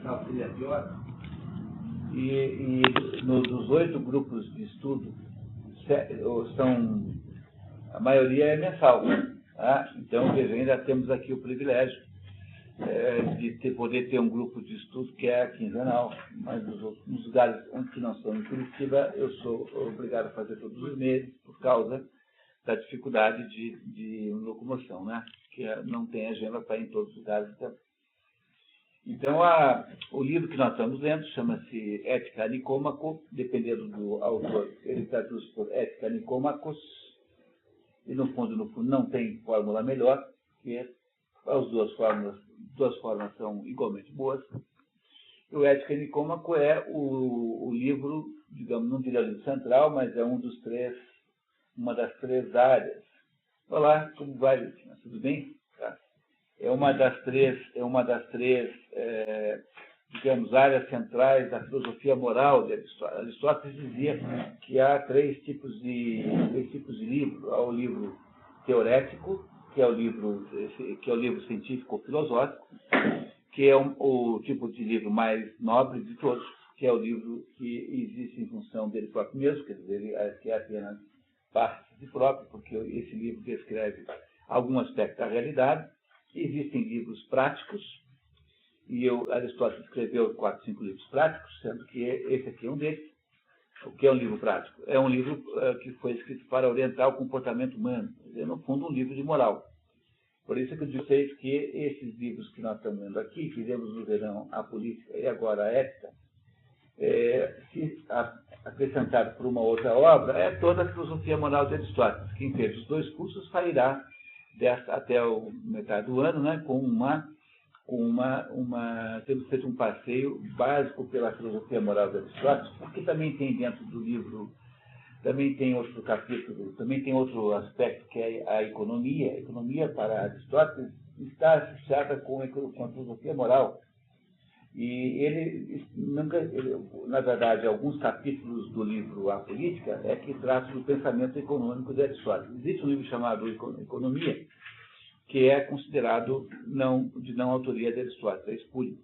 final seria pior. E dos 8 grupos de estudo, a maioria é mensal. Tá? Então, veja, ainda temos aqui o privilégio de poder ter um grupo de estudo que é quinzenal, mas nos lugares onde não são em Curitiba, eu sou obrigado a fazer todos os meses por causa da dificuldade de locomoção, né? Que não tem agenda para ir em todos os lugares. Então, o livro que nós estamos lendo chama-se Ética Nicômaco, dependendo do autor, ele traduz por Ética Nicômacos, e no fundo não tem fórmula melhor, porque as duas formas são igualmente boas. O Ética Nicômaco é o livro, digamos, não diria o livro central, mas é uma das 3 áreas. Olá, como vai, Luciana? Tudo bem? Tá. É uma das três, digamos, áreas centrais da filosofia moral de Aristóteles. Aristóteles dizia que há 3 tipos de livro. Há o livro teorético, que é o livro científico-filosófico, que é o tipo de livro mais nobre de todos, que é o livro que existe em função dele próprio mesmo, quer dizer, que é apenas parte de si próprio, porque esse livro descreve algum aspecto da realidade. Existem livros práticos, e Aristóteles escreveu 4, 5 livros práticos, sendo que esse aqui é um deles. O que é um livro prático? É um livro que foi escrito para orientar o comportamento humano, é, no fundo, um livro de moral. Por isso que eu digo a vocês que esses livros que nós estamos lendo aqui, que lemos no verão a política e agora a ética, se acrescentado por uma outra obra, é toda a filosofia moral de Aristóteles. Quem fez os 2 cursos sairá até a metade do ano, né, temos feito um passeio básico pela filosofia moral de Aristóteles, porque também tem dentro do livro, também tem outro capítulo, também tem outro aspecto que é a economia. A economia, para Aristóteles, está associada com a filosofia moral. E na verdade, alguns capítulos do livro A Política é que tratam do pensamento econômico de Aristóteles. Existe um livro chamado Economia, que é considerado de não autoria de Aristóteles, é espúrio.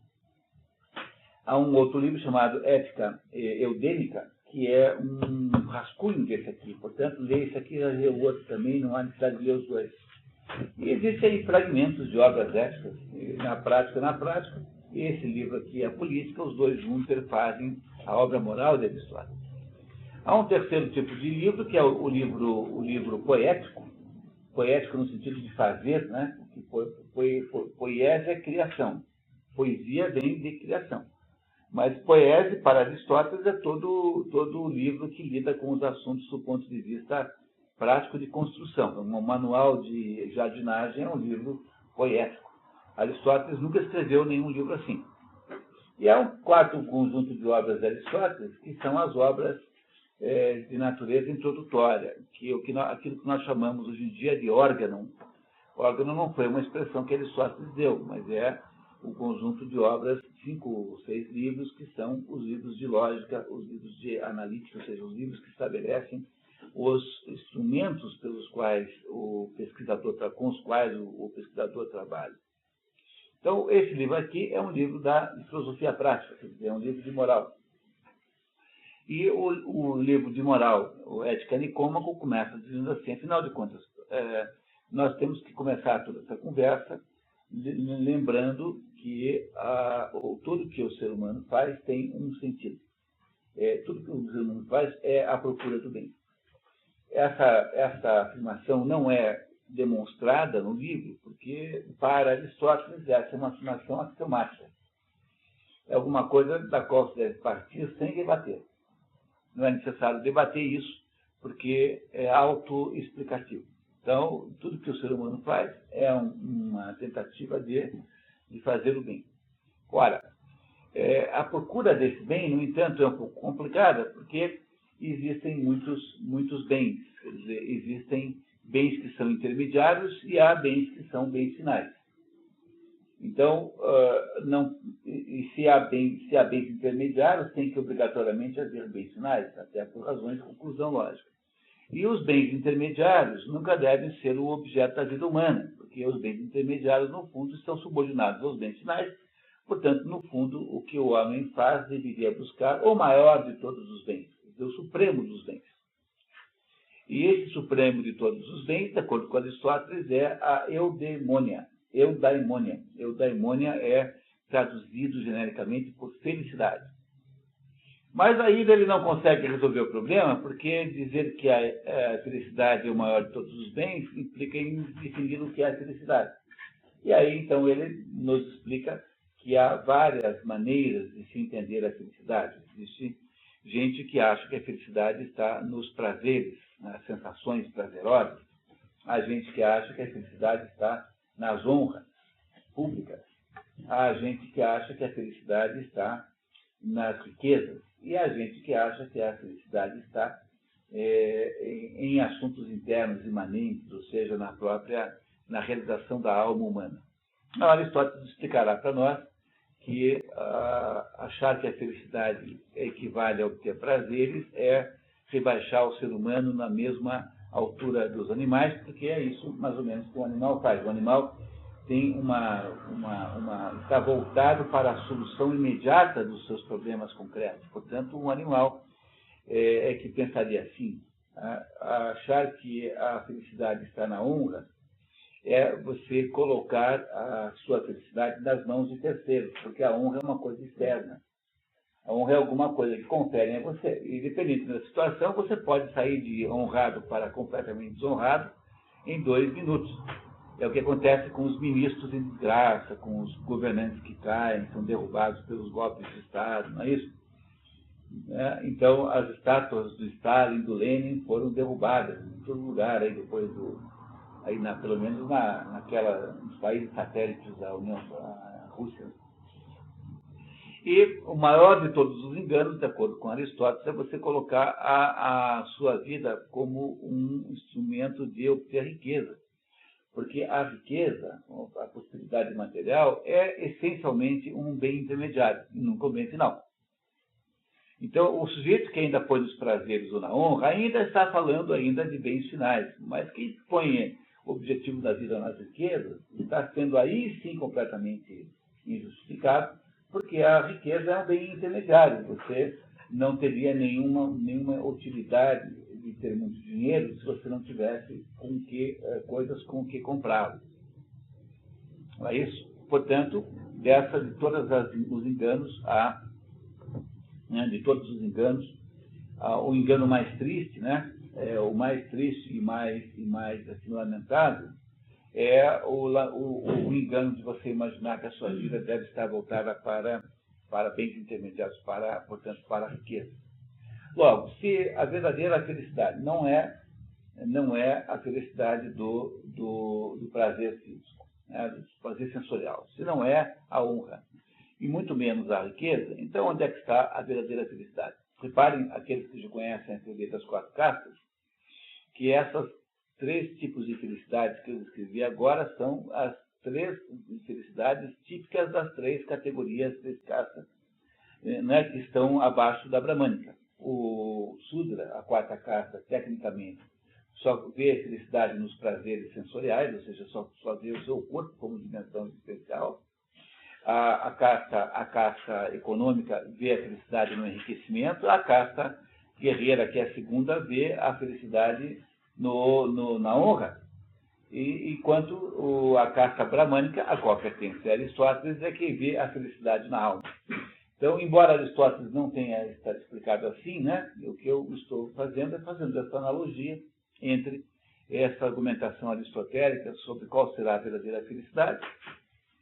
Há um outro livro chamado Ética Eudêmica, que é um rascunho desse aqui. Portanto, ler esse aqui e ler o outro também, não há necessidade de ler os 2. E existem aí fragmentos de obras éticas. Na prática, esse livro aqui é a política, os 2 juntos fazem a obra moral de Aristóteles. Há um terceiro tipo de livro, que é o livro poético no sentido de fazer, né? Poesia é criação. Poesia vem de criação. Mas poesia, para Aristóteles, é todo o livro que lida com os assuntos do ponto de vista prático de construção. Um manual de jardinagem é um livro poético. Aristóteles nunca escreveu nenhum livro assim. E há um 4º conjunto de obras de Aristóteles, que são as obras de natureza introdutória, aquilo que nós chamamos hoje em dia de órgão. Órgão não foi uma expressão que Aristóteles deu, mas é o conjunto de obras, 5 ou 6 livros, que são os livros de lógica, os livros de analítica, ou seja, os livros que estabelecem os instrumentos com os quais o pesquisador trabalha. Então, esse livro aqui é um livro de filosofia prática, quer dizer, é um livro de moral. E o livro de moral, o Ética Nicômaco, começa dizendo assim: afinal de contas, nós temos que começar toda essa conversa lembrando que tudo que o ser humano faz tem um sentido. Tudo que o ser humano faz é a procura do bem. Essa afirmação não é demonstrada no livro, porque para Aristóteles essa é uma afirmação axiomática. É alguma coisa da qual se deve partir sem debater. Não é necessário debater isso, porque é autoexplicativo. Então, tudo que o ser humano faz é uma tentativa de fazer o bem. Ora, a procura desse bem, no entanto, é um pouco complicada, porque existem muitos bens. Quer dizer, existem bens que são intermediários e há bens que são bens finais. Então, se há bens intermediários, tem que obrigatoriamente haver bens finais, até por razões de conclusão lógica. E os bens intermediários nunca devem ser o objeto da vida humana, porque os bens intermediários, no fundo, estão subordinados aos bens finais, Portanto, no fundo, o que o homem faz deveria buscar o maior de todos os bens, o supremo dos bens. E esse supremo de todos os bens, de acordo com Aristóteles, é a eudaimonia. Eudaimonia. Eudaimonia é traduzido genericamente por felicidade. Mas ainda ele não consegue resolver o problema, porque dizer que a felicidade é o maior de todos os bens implica em definir o que é a felicidade. E aí, então, ele nos explica que há várias maneiras de se entender a felicidade. Existe gente que acha que a felicidade está nos prazeres, nas sensações prazerosas. Há gente que acha que a felicidade está nas honras públicas. Há gente que acha que a felicidade está nas riquezas. E há gente que acha que a felicidade está em assuntos internos, imanentes, ou seja, na realização da alma humana. Então, Aristóteles explicará para nós que achar que a felicidade equivale a obter prazeres é rebaixar o ser humano na mesma altura dos animais, porque é isso mais ou menos que o animal faz. O animal tem está voltado para a solução imediata dos seus problemas concretos. Portanto, um animal é que pensaria assim. Achar que a felicidade está na honra é você colocar a sua felicidade nas mãos de terceiros, porque a honra é uma coisa externa. A honra é alguma coisa que conferem a você. E, dependendo da situação, você pode sair de honrado para completamente desonrado em 2 minutos. É o que acontece com os ministros em desgraça, com os governantes que caem, são derrubados pelos golpes de Estado, não é isso? Então, as estátuas do Stalin, do Lenin, foram derrubadas em todo lugar, aí depois pelo menos nos países satélites da União, da Rússia. E o maior de todos os enganos, de acordo com Aristóteles, é você colocar a sua vida como um instrumento de obter riqueza. Porque a riqueza, a prosperidade material, é essencialmente um bem intermediário, e nunca um bem final. Então, o sujeito que ainda põe nos prazeres ou na honra, ainda está falando ainda de bens finais, mas quem põe o objetivo da vida nas riquezas, está sendo aí sim completamente injustificado, porque a riqueza é um bem intermediário. Você não teria nenhuma utilidade de ter muito dinheiro se você não tivesse coisas com que comprá-lo. Não é isso? Portanto, de todos os enganos, o engano mais triste, o mais triste e mais assim, lamentável, é o engano de você imaginar que a sua vida deve estar voltada para bens intermediários, portanto, para a riqueza. Logo, se a verdadeira felicidade não é a felicidade do prazer físico, do prazer sensorial, se não é a honra, e muito menos a riqueza, então onde é que está a verdadeira felicidade? Reparem, aqueles que já conhecem a teoria das 4 castas, que essas 3 tipos de felicidades que eu descrevi agora são as 3 felicidades típicas das 3 categorias, 3 castas, que estão abaixo da bramânica. O Sudra, a 4ª casta, tecnicamente, só vê a felicidade nos prazeres sensoriais, ou seja, só vê o seu corpo como dimensão especial. A casta econômica vê a felicidade no enriquecimento. A casta guerreira, que é a 2ª, vê a felicidade na honra. Enquanto a casta bramânica, a qual pertence a Aristóteles, é que vê a felicidade na alma. Então, embora Aristóteles não tenha estado explicado assim, o que eu estou fazendo é fazendo essa analogia entre essa argumentação aristotélica sobre qual será a verdadeira felicidade,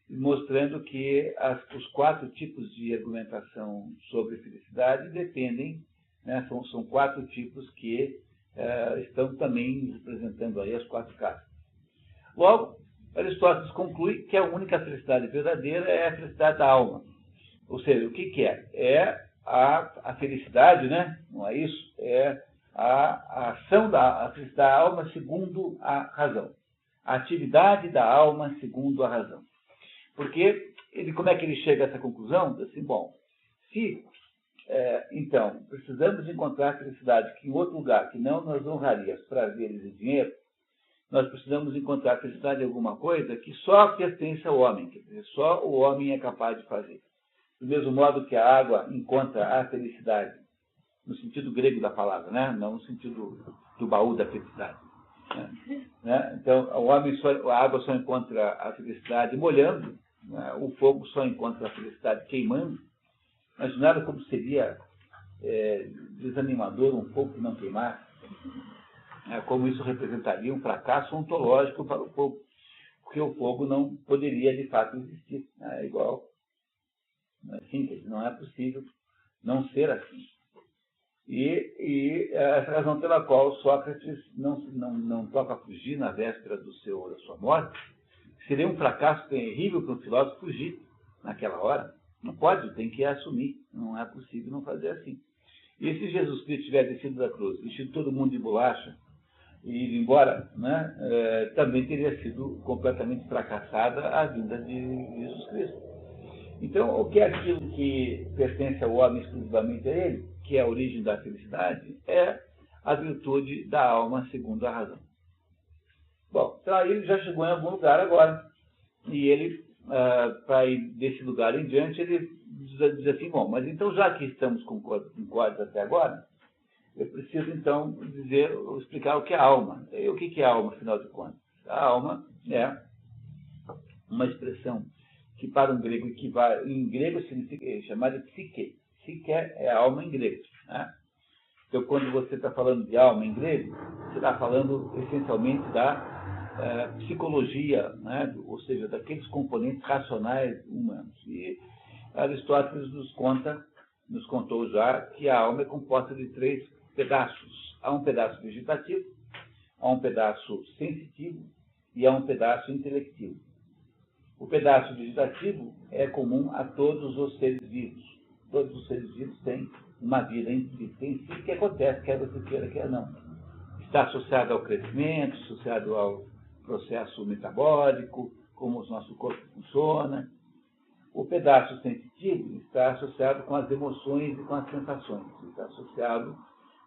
mostrando que os 4 tipos de argumentação sobre felicidade dependem, são 4 tipos que estão também representando aí as 4 castas. Logo, Aristóteles conclui que a única felicidade verdadeira é a felicidade da alma. Ou seja, o que é? É a felicidade, não é isso? É a ação da felicidade da alma segundo a razão. A atividade da alma segundo a razão. Porque, como é que ele chega a essa conclusão? Assim, então, precisamos encontrar felicidade em outro lugar que não nos honraria prazeres e dinheiro, nós precisamos encontrar felicidade em alguma coisa que só pertence ao homem, quer dizer, só o homem é capaz de fazer. Do mesmo modo que a água encontra a felicidade, no sentido grego da palavra, né? Não no sentido do baú da felicidade. Né? Então, a água só encontra a felicidade molhando, né? O fogo só encontra a felicidade queimando. Imaginaram como seria desanimador um fogo que não queimasse? Como isso representaria um fracasso ontológico para o fogo, porque o fogo não poderia de fato existir. É igual. Assim, não é possível não ser assim. E essa razão pela qual Sócrates não toca fugir na véspera da sua morte, seria um fracasso terrível para um filósofo fugir naquela hora. Não pode, tem que assumir. Não é possível não fazer assim. E se Jesus Cristo tivesse descido da cruz, vestido todo mundo de bolacha e ido embora, né, também teria sido completamente fracassada a vinda de Jesus Cristo. Então, o que é aquilo que pertence ao homem exclusivamente a ele, que é a origem da felicidade, é a virtude da alma segundo a razão. Bom, então aí ele já chegou em algum lugar agora. E ele, para ir desse lugar em diante, ele diz assim, bom, mas então já que estamos concordes até agora, eu preciso então explicar o que é a alma. E o que é a alma, afinal de contas? A alma é uma expressão que para um grego equivale, em grego significa chamada de psique. Psique é a alma em grego. Né? Então, quando você está falando de alma em grego, você está falando essencialmente da psicologia, né? Ou seja, daqueles componentes racionais humanos. E Aristóteles nos contou já que a alma é composta de 3 pedaços. Há um pedaço vegetativo, há um pedaço sensitivo e há um pedaço intelectivo. O pedaço vegetativo é comum a todos os seres vivos. Todos os seres vivos têm uma vida intrínseca em si que acontece, quer você queira, quer não. Está associado ao crescimento, associado ao processo metabólico, como o nosso corpo funciona. O pedaço sensitivo está associado com as emoções e com as sensações. Está associado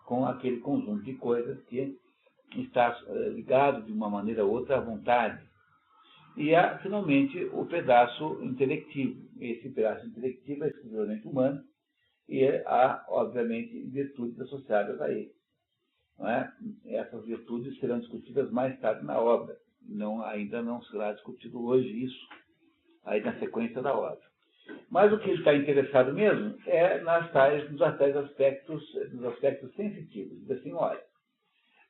com aquele conjunto de coisas que está ligado de uma maneira ou outra à vontade. E há, finalmente, o pedaço intelectivo. Esse pedaço intelectivo é exclusivamente humano e há, obviamente, virtudes associadas a ele. Não é? Essas virtudes serão discutidas mais tarde na obra. Ainda não será discutido hoje isso, aí na sequência da obra. Mas o que ele está interessado mesmo é nos aspectos sensitivos. Diz assim, olha,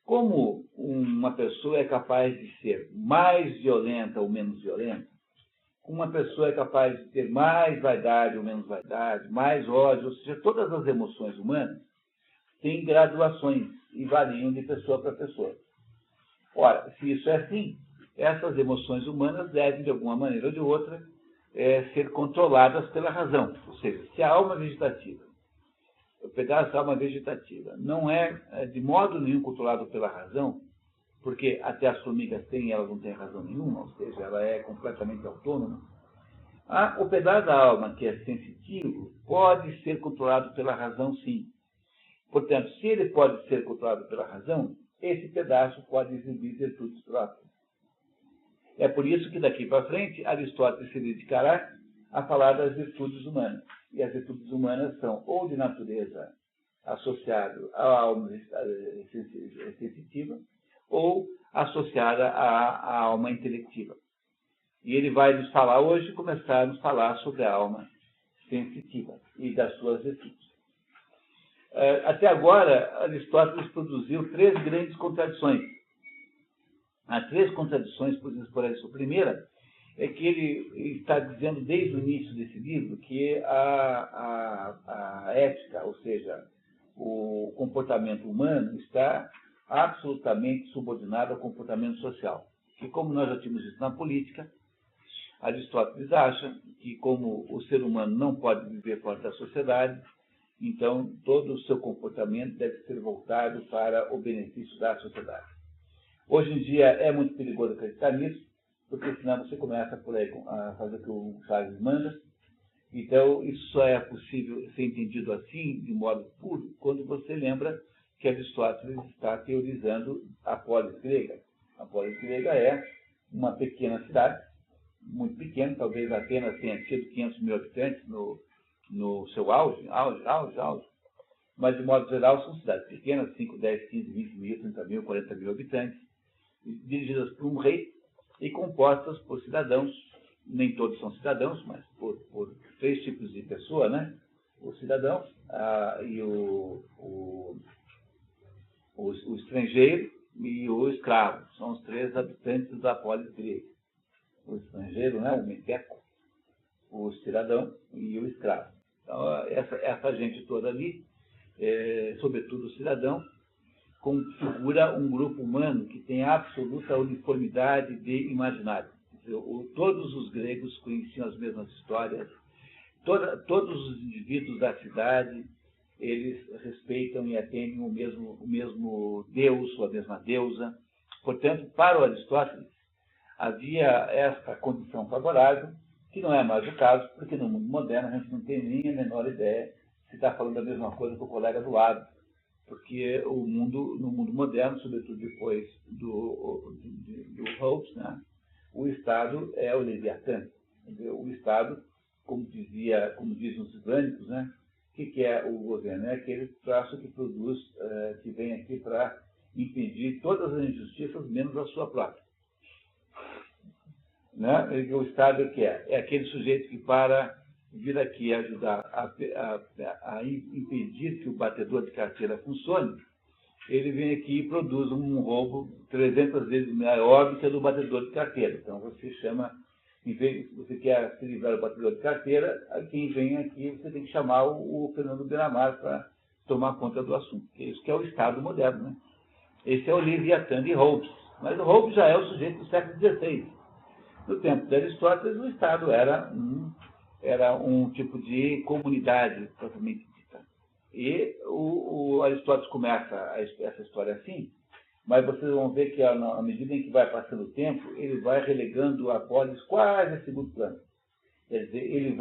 como uma pessoa é capaz de ser mais violenta ou menos violenta, como uma pessoa é capaz de ter mais vaidade ou menos vaidade, mais ódio, ou seja, todas as emoções humanas têm graduações e variam de pessoa para pessoa. Ora, se isso é assim, essas emoções humanas devem, de alguma maneira ou de outra, ser controladas pela razão. Ou seja, se a alma vegetativa, o pedaço da alma vegetativa, não é de modo nenhum controlado pela razão, porque até as formigas têm, elas não têm razão nenhuma, ou seja, ela é completamente autônoma, o pedaço da alma que é sensitivo pode ser controlado pela razão, sim. Portanto, se ele pode ser controlado pela razão, esse pedaço pode exibir virtudes próprias. É por isso que daqui para frente Aristóteles se dedicará a falar das virtudes humanas. E as virtudes humanas são ou de natureza associada à alma sensitiva ou associada à alma intelectiva. E ele vai nos falar hoje, começar a nos falar sobre a alma sensitiva e das suas virtudes. Até agora, Aristóteles produziu 3 grandes contradições. Há 3 contradições por isso. A primeira é que ele está dizendo desde o início desse livro que a ética, ou seja, o comportamento humano, está absolutamente subordinado ao comportamento social. Que, como nós já tínhamos visto na política, Aristóteles acha que, como o ser humano não pode viver fora da sociedade, então todo o seu comportamento deve ser voltado para o benefício da sociedade. Hoje em dia é muito perigoso acreditar nisso, porque senão você começa por aí a fazer o que o Chaves manda. Então, isso só é possível ser entendido assim, de modo puro, quando você lembra que Aristóteles está teorizando a polis grega. A polis grega é uma pequena cidade, muito pequena, talvez Atenas tenha tido 500 mil habitantes no seu auge, mas de modo geral são cidades pequenas, 5, 10, 15, 20 mil, 30 mil, 40 mil habitantes, dirigidas por um rei e compostas por cidadãos, nem todos são cidadãos, mas por três tipos de pessoa, né? O cidadão e o estrangeiro e o escravo. São os três habitantes da polis grega. O estrangeiro, né? O meteco, o cidadão e o escravo. Então, essa gente toda ali, sobretudo o cidadão, configura um grupo humano que tem absoluta uniformidade de imaginário. Todos os gregos conheciam as mesmas histórias, todos os indivíduos da cidade, eles respeitam e atendem o mesmo deus ou a mesma deusa. Portanto, para o Aristóteles, havia esta condição favorável, que não é mais o caso, porque no mundo moderno a gente não tem nem a menor ideia se está falando a mesma coisa que o colega do lado, porque no mundo moderno, sobretudo depois do Hobbes, né, o Estado é o Leviatã. O Estado, como dizem os islâmicos, né, o que é o governo? É aquele traço que produz, que vem aqui para impedir todas as injustiças, menos a sua própria. Né? O Estado é o que é? É aquele sujeito que, para vir aqui ajudar a impedir que o batedor de carteira funcione, ele vem aqui e produz um roubo 300 vezes maior do que o do batedor de carteira. Então, você chama, em vez de você quer se livrar do batedor de carteira, quem vem aqui, você tem que chamar o Fernando Beiramar para tomar conta do assunto. Isso que é o Estado moderno. Né? Esse é o Leviatã de Hobbes. Mas o Hobbes já é o sujeito do século XVI. No tempo de Aristóteles, o Estado era um tipo de comunidade propriamente dita. E o Aristóteles começa essa história assim, mas vocês vão ver que à medida em que vai passando o tempo, ele vai relegando a polis quase a segundo plano. Quer dizer, ele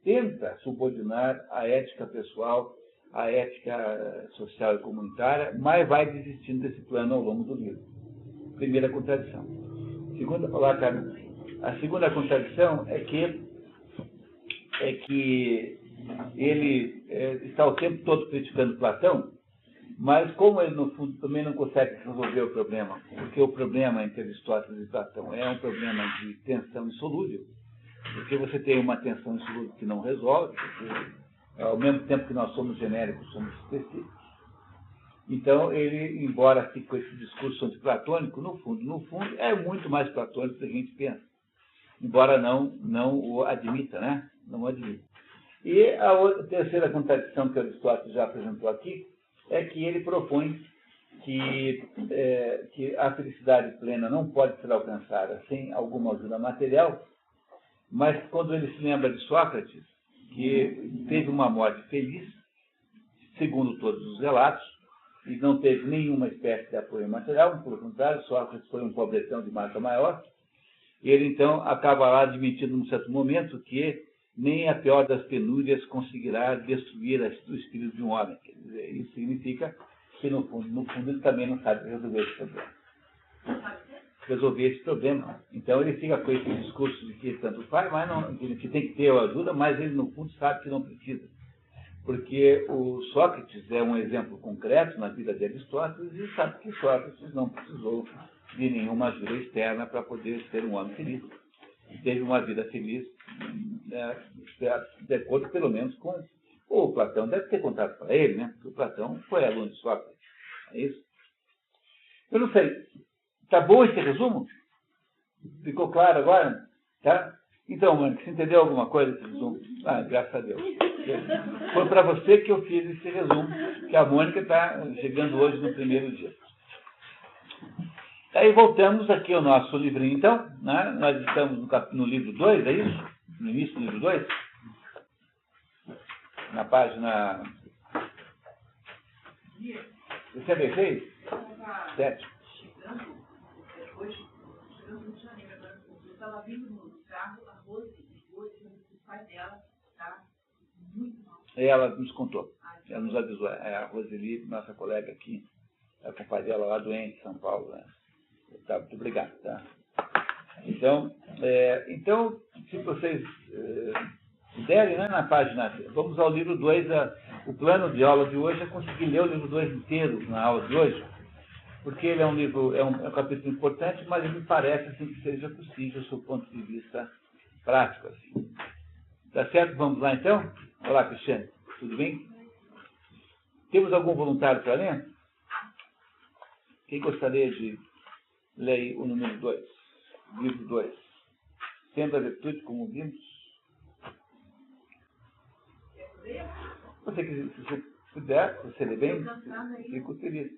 tenta subordinar a ética pessoal, a ética social e comunitária, mas vai desistindo desse plano ao longo do livro. Primeira contradição. A segunda contradição é que ele está o tempo todo criticando Platão, mas como ele, no fundo, também não consegue resolver o problema, porque o problema entre Aristóteles e Platão é um problema de tensão insolúvel, porque você tem uma tensão insolúvel que não resolve, porque, ao mesmo tempo que nós somos genéricos, somos específicos. Então, ele, embora fique com esse discurso antiplatônico, no fundo, é muito mais platônico do que a gente pensa. Embora não o admita, né? Não o admita. E a terceira contradição que Aristóteles já apresentou aqui é que ele propõe que a felicidade plena não pode ser alcançada sem alguma ajuda material, mas quando ele se lembra de Sócrates, que teve uma morte feliz, segundo todos os relatos, e não teve nenhuma espécie de apoio material, pelo contrário, Sócrates foi um pobretão de marca maior. Ele, então, acaba lá admitindo, num certo momento, que nem a pior das penúrias conseguirá destruir o espírito de um homem. Quer dizer, isso significa que, no fundo, ele também não sabe resolver esse problema. Então, ele fica com esse discurso de que tanto faz, mas não, que tem que ter ajuda, mas ele, no fundo, sabe que não precisa. Porque o Sócrates é um exemplo concreto na vida de Aristóteles e sabe que Sócrates não precisou de nenhuma ajuda externa para poder ser um homem feliz. Teve uma vida feliz, de acordo pelo menos com o Platão. Deve ter contado para ele, né? Porque o Platão foi aluno de Sócrates. É isso? Eu não sei. Está bom esse resumo? Ficou claro agora? Tá? Então, Mônica, você entendeu alguma coisa desse resumo? Ah, graças a Deus. Foi para você que eu fiz esse resumo, que a Mônica está chegando hoje no primeiro dia. Aí voltamos aqui ao nosso livrinho, então. Né? Nós estamos no livro 2, é isso? No início do livro 2? Na página 66? 7. Eu estava vindo no carro, a Rose ligou e disse que o pai dela está muito mal. Ela nos contou, ela nos avisou. A Roseli, nossa colega aqui, com o pai dela lá doente em São Paulo. Né? Tá, muito obrigado. Tá? Então, se vocês puderem, né, na página... Vamos ao livro 2. O plano de aula de hoje é conseguir ler o livro 2 inteiro na aula de hoje, porque ele é um livro, é um capítulo importante, mas ele me parece assim, que seja possível do seu ponto de vista prático. Assim. Tá certo? Vamos lá, então? Olá, Cristiane. Tudo bem? Temos algum voluntário para ler? Quem gostaria de ler o número 2? Livro 2. Sendo a virtude como vimos. Você que, se você puder, se você ler bem, fico feliz.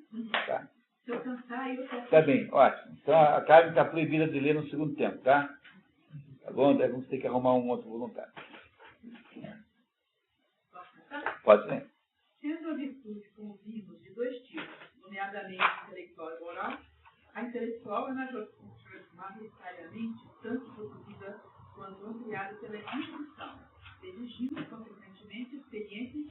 Tá? Se eu cansar, eu quero... Tá bem, ótimo. Então a Carmen está proibida de ler no segundo tempo, tá? Tá bom? Daí vamos ter que arrumar um outro voluntário. Pode ler. Sendo a virtude, como vimos, de dois tipos, nomeadamente intelectual e moral, a intelectual é majoritariamente tanto produzida quanto ampliada pela instrução, exigindo, consequentemente, experiência em si.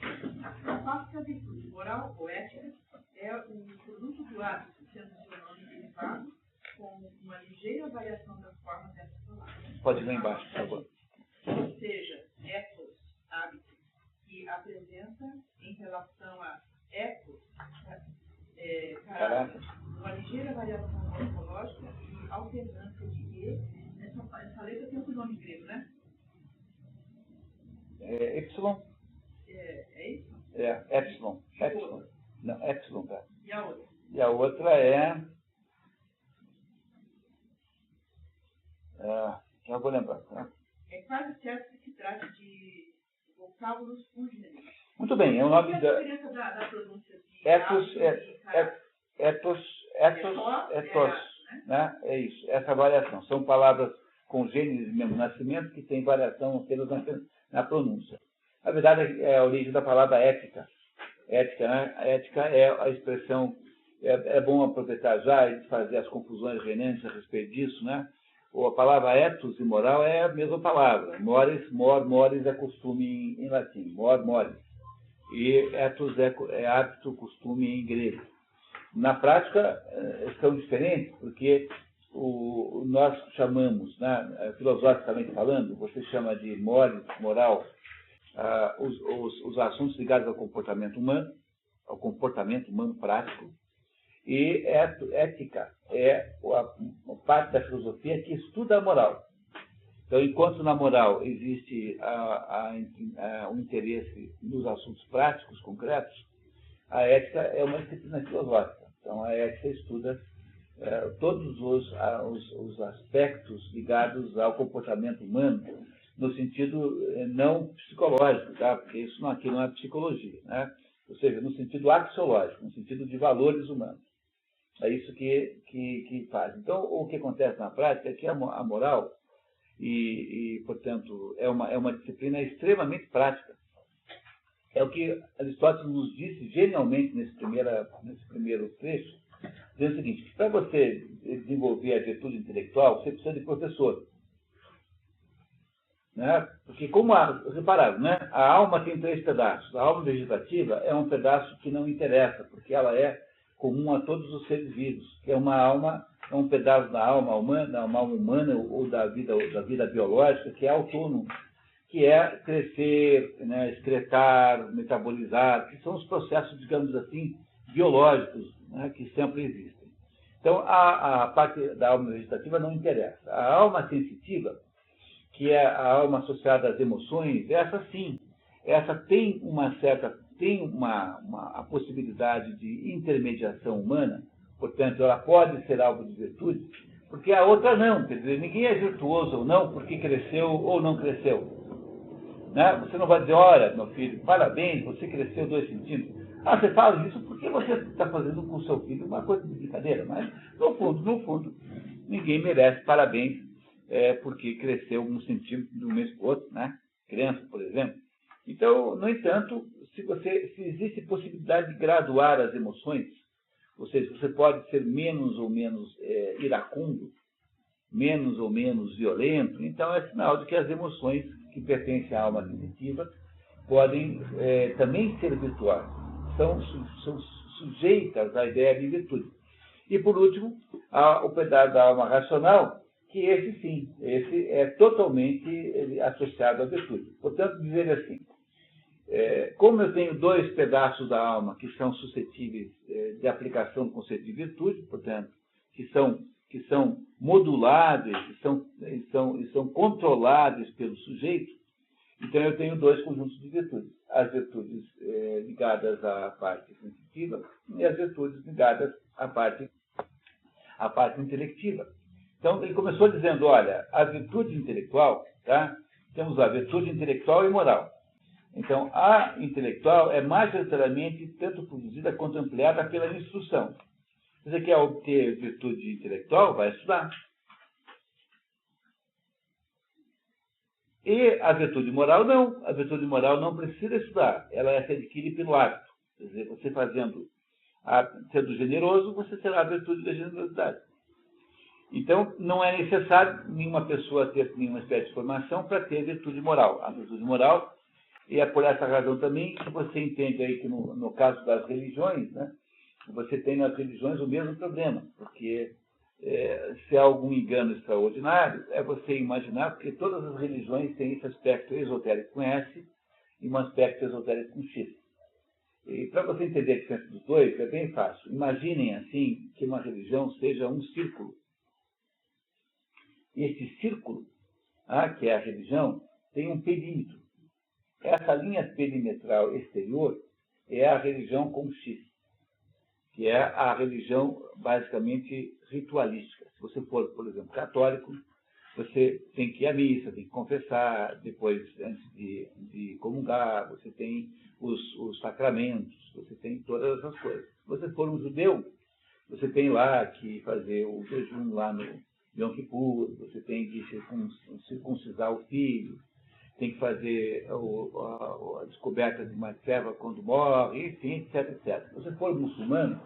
Ao passo que a virtude moral ou ética é o produto do hábito, sendo seu nome derivado, com uma ligeira variação das formas dessas palavras. Pode ler embaixo, por favor. Ou seja, ethos, hábito, que apresenta em relação a ethos, uma ligeira variação morfológica e alternância de E. Essa letra tem outro nome grego, né? É Y. É isso? É, Epsilon. Epsilon. Não, Epsilon, tá? E a outra? E a outra é... já vou lembrar, tá? É quase certo que se trata de vocábulos fúnebres. Muito bem, é o nome da... Qual é a diferença da pronúncia de ethos, né? É isso, essa variação. São palavras com gêneros de mesmo nascimento que têm variação apenas na pronúncia. Na verdade, é a origem da palavra ética. Ética, né? A ética é a expressão... É bom aproveitar já e fazer as confusões renentes a respeito disso, né? A palavra ethos e moral é a mesma palavra. Mores é costume em latim. Mores. E ethos é hábito, costume em grego. Na prática, são diferentes, porque nós chamamos, né, filosoficamente falando, você chama de mores, moral, os assuntos ligados ao comportamento humano prático, e ética é a parte da filosofia que estuda a moral. Então, enquanto na moral existe um interesse nos assuntos práticos, concretos, a ética é uma disciplina filosófica. Então, a ética estuda todos os aspectos ligados ao comportamento humano, no sentido não psicológico, tá? Porque isso aqui não é psicologia, né? Ou seja, no sentido axiológico, no sentido de valores humanos. É isso que faz. Então, o que acontece na prática é que a moral, portanto, é uma disciplina extremamente prática. É o que Aristóteles nos disse genialmente nesse primeiro trecho, dizendo o seguinte, que para você desenvolver a virtude intelectual, você precisa de professor. Né? Porque repararam, né? A alma tem 3 pedaços. A alma vegetativa é um pedaço que não interessa, porque ela é comum a todos os seres vivos, que é um pedaço da alma humana ou da vida biológica que é autônomo, que é crescer, né, excretar, metabolizar, que são os processos, digamos assim, biológicos, né, que sempre existem. Então, a parte da alma vegetativa não interessa. A alma sensitiva, que é a alma associada às emoções, essa sim, essa tem a possibilidade de intermediação humana, portanto, ela pode ser alvo de virtude, porque a outra não. Quer dizer, ninguém é virtuoso ou não porque cresceu ou não cresceu. Né? Você não vai dizer, olha, meu filho, parabéns, você cresceu 2 centímetros. Você fala isso porque você está fazendo com o seu filho uma coisa de brincadeira, mas, no fundo, ninguém merece parabéns porque cresceu 1 centímetro de um mês para o outro, né? Criança, por exemplo. Então, no entanto, se existe possibilidade de graduar as emoções, ou seja, você pode ser menos ou menos iracundo, menos ou menos violento, então é sinal de que as emoções que pertencem à alma sensitiva podem também ser virtuosas, são sujeitas à ideia de virtude. E, por último, o pedaço da alma racional, que esse sim, esse é totalmente associado à virtude. Portanto, dizer assim, como eu tenho dois pedaços da alma que são suscetíveis de aplicação do conceito de virtude, portanto, que são moduláveis e são controláveis pelo sujeito, então eu tenho dois conjuntos de virtudes. As virtudes ligadas à parte sensitiva e as virtudes ligadas à parte intelectiva. Então, ele começou dizendo, olha, a virtude intelectual, tá? Temos a virtude intelectual e moral. Então, a intelectual é majoritariamente tanto produzida quanto ampliada pela instrução. Se você quer obter virtude intelectual, vai estudar. E a virtude moral, não. A virtude moral não precisa estudar. Ela se adquire pelo hábito. Quer dizer, você sendo generoso, você terá a virtude da generosidade. Então, não é necessário nenhuma pessoa ter nenhuma espécie de formação para ter virtude moral. A virtude moral, e é por essa razão também que você entende aí que no caso das religiões, né, você tem nas religiões o mesmo problema, porque se há algum engano extraordinário, é você imaginar, porque todas as religiões têm esse aspecto esotérico com S e um aspecto esotérico com X. E para você entender a diferença dos dois, é bem fácil. Imaginem, assim, que uma religião seja um círculo. Esse círculo, que é a religião, tem um perímetro. Essa linha perimetral exterior é a religião com X, que é a religião basicamente ritualística. Se você for, por exemplo, católico, você tem que ir à missa, tem que confessar, depois, antes de comungar, você tem os sacramentos, você tem todas essas coisas. Se você for um judeu, você tem lá que fazer o jejum lá no Yom Kippur, você tem que circuncisar o filho, tem que fazer a descoberta de uma serva quando morre, enfim, etc, etc. Se você for muçulmano,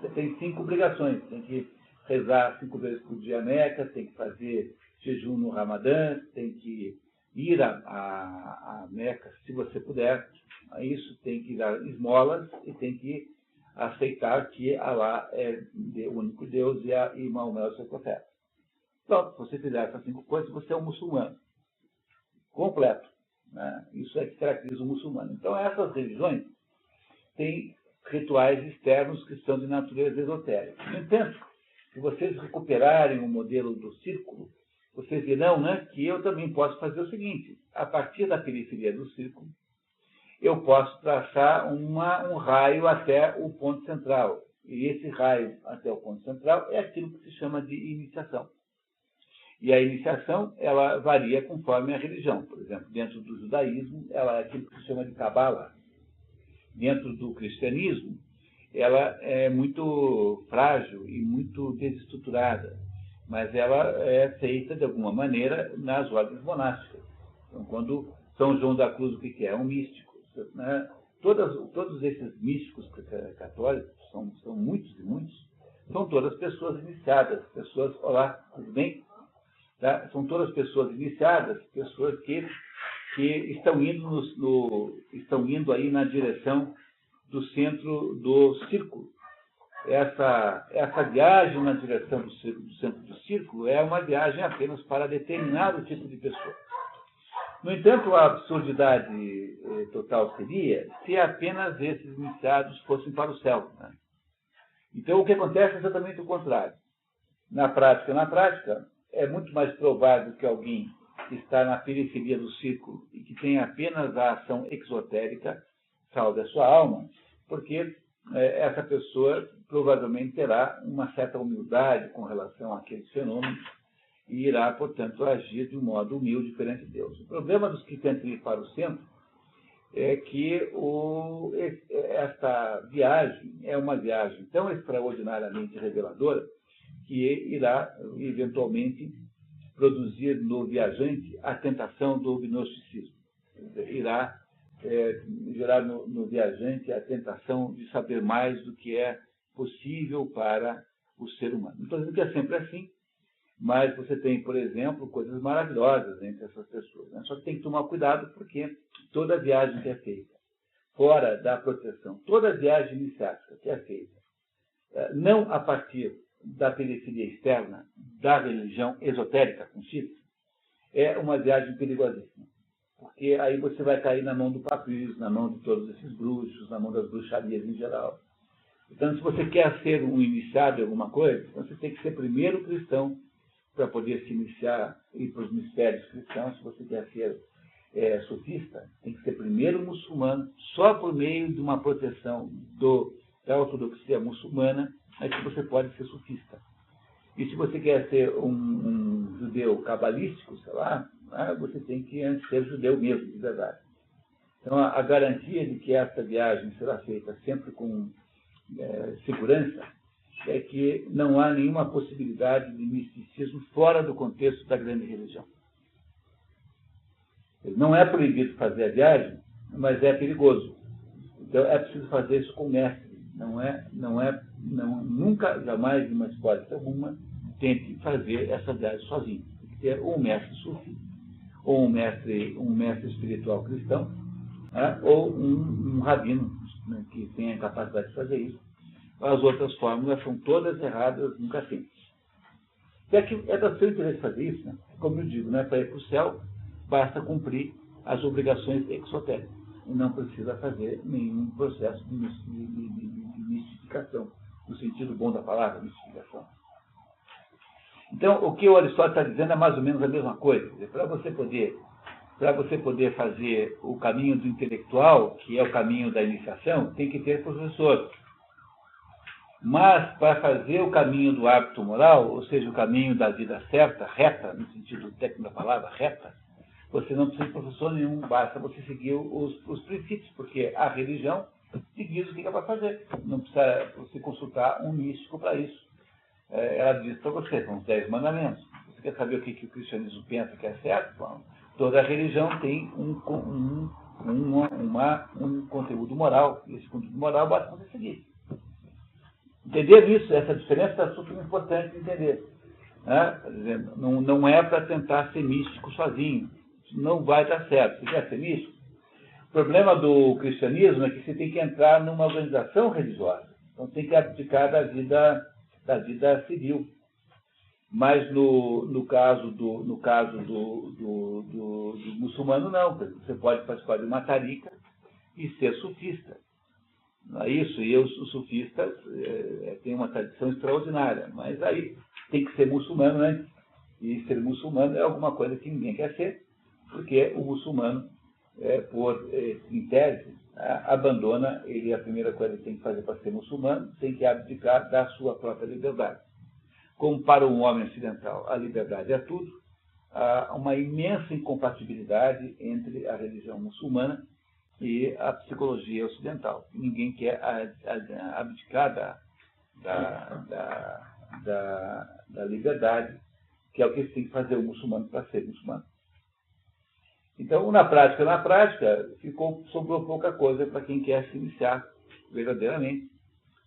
você tem 5 obrigações. Tem que rezar 5 vezes por dia a Meca, tem que fazer jejum no Ramadã, tem que ir a Meca, se você puder. A isso tem que dar esmolas e tem que aceitar que Alá é o único Deus e Maomé é o seu profeta. Então, se você fizer essas 5 coisas, você é um muçulmano completo. Né? Isso é que caracteriza o muçulmano. Então, essas religiões têm rituais externos que são de natureza esotérica. No entanto, se vocês recuperarem o modelo do círculo, vocês verão, né, que eu também posso fazer o seguinte: a partir da periferia do círculo, eu posso traçar um raio até o ponto central. E esse raio até o ponto central é aquilo que se chama de iniciação. E a iniciação, ela varia conforme a religião. Por exemplo, dentro do judaísmo, ela é aquilo que se chama de Cabala. Dentro do cristianismo, ela é muito frágil e muito desestruturada, mas ela é feita, de alguma maneira, nas ordens monásticas. Então, quando São João da Cruz, o que é? Um místico. Né? Todos esses místicos católicos, são muitos e muitos, são todas pessoas iniciadas, pessoas, olá, tudo bem? Tá? São todas pessoas iniciadas, pessoas que estão indo aí na direção do centro do círculo. Essa viagem na direção do centro do círculo é uma viagem apenas para determinado tipo de pessoa. No entanto, a absurdidade total seria se apenas esses iniciados fossem para o céu. Né? Então, o que acontece é exatamente o contrário. Na prática, é muito mais provável que alguém que está na periferia do círculo e que tem apenas a ação exotérica salve a sua alma, porque essa pessoa provavelmente terá uma certa humildade com relação àqueles fenômenos e irá, portanto, agir de um modo humilde perante Deus. O problema dos que tentam ir para o centro é que esta viagem é uma viagem tão extraordinariamente reveladora que irá, eventualmente, produzir no viajante a tentação do gnosticismo. Irá gerar no viajante a tentação de saber mais do que é possível para o ser humano. Não estou dizendo que é sempre assim, mas você tem, por exemplo, coisas maravilhosas entre essas pessoas. Né? Só que tem que tomar cuidado porque toda viagem que é feita fora da proteção, toda viagem iniciática que é feita não a partir da periferia externa, da religião esotérica, com X, é uma viagem perigosíssima. Porque aí você vai cair na mão do papiro, na mão de todos esses bruxos, na mão das bruxarias em geral. Então, se você quer ser um iniciado em alguma coisa, você tem que ser primeiro cristão para poder se iniciar e ir para os mistérios cristãos. Se você quer ser sufista, tem que ser primeiro muçulmano, só por meio de uma proteção da ortodoxia muçulmana é que você pode ser sufista. E se você quer ser um judeu cabalístico, sei lá, você tem que antes ser judeu mesmo, de verdade. Então, a garantia de que essa viagem será feita sempre com segurança é que não há nenhuma possibilidade de misticismo fora do contexto da grande religião. Não é proibido fazer a viagem, mas é perigoso. Então, é preciso fazer isso com o mestre. Nunca, jamais, em uma hipótese alguma, tente fazer essa viagem sozinho. Tem que ter um mestre sufi, ou um mestre espiritual cristão, ou um rabino, né, que tenha a capacidade de fazer isso. As outras fórmulas são todas erradas, nunca tem. É da seu interesse fazer isso, né? Como eu digo, para ir para o céu, basta cumprir as obrigações exotéricas. E não precisa fazer nenhum processo de mistificação, no sentido bom da palavra, mistificação. Então, o que o Aristóteles está dizendo é mais ou menos a mesma coisa. Para você poder fazer o caminho do intelectual, que é o caminho da iniciação, tem que ter professor. Mas, para fazer o caminho do hábito moral, ou seja, o caminho da vida certa, reta, no sentido técnico da palavra, reta, você não precisa de professor nenhum, basta você seguir os princípios, porque a religião te diz o que é para fazer. Não precisa você consultar um místico para isso. Ela diz para você, são os 10 mandamentos. Você quer saber o que o cristianismo pensa que é certo? Bom, toda religião tem um conteúdo moral, e esse conteúdo moral basta você seguir. Entender isso, essa diferença é super importante entender. Não é para tentar ser místico sozinho. Não vai dar certo. Você quer ser místico? O problema do cristianismo é que você tem que entrar numa organização religiosa. Então tem que abdicar da vida civil. Mas no caso do muçulmano, não. Você pode participar de uma tarica e ser sufista. Não é isso? E os sufistas têm uma tradição extraordinária. Mas aí tem que ser muçulmano antes. E ser muçulmano é alguma coisa que ninguém quer ser, porque o muçulmano, em tese, abandona, a primeira coisa que tem que fazer para ser muçulmano, tem que abdicar da sua própria liberdade. Como para um homem ocidental a liberdade é tudo, há uma imensa incompatibilidade entre a religião muçulmana e a psicologia ocidental. Ninguém quer abdicar da liberdade, que é o que tem que fazer o muçulmano para ser muçulmano. Então, na prática, sobrou pouca coisa para quem quer se iniciar verdadeiramente.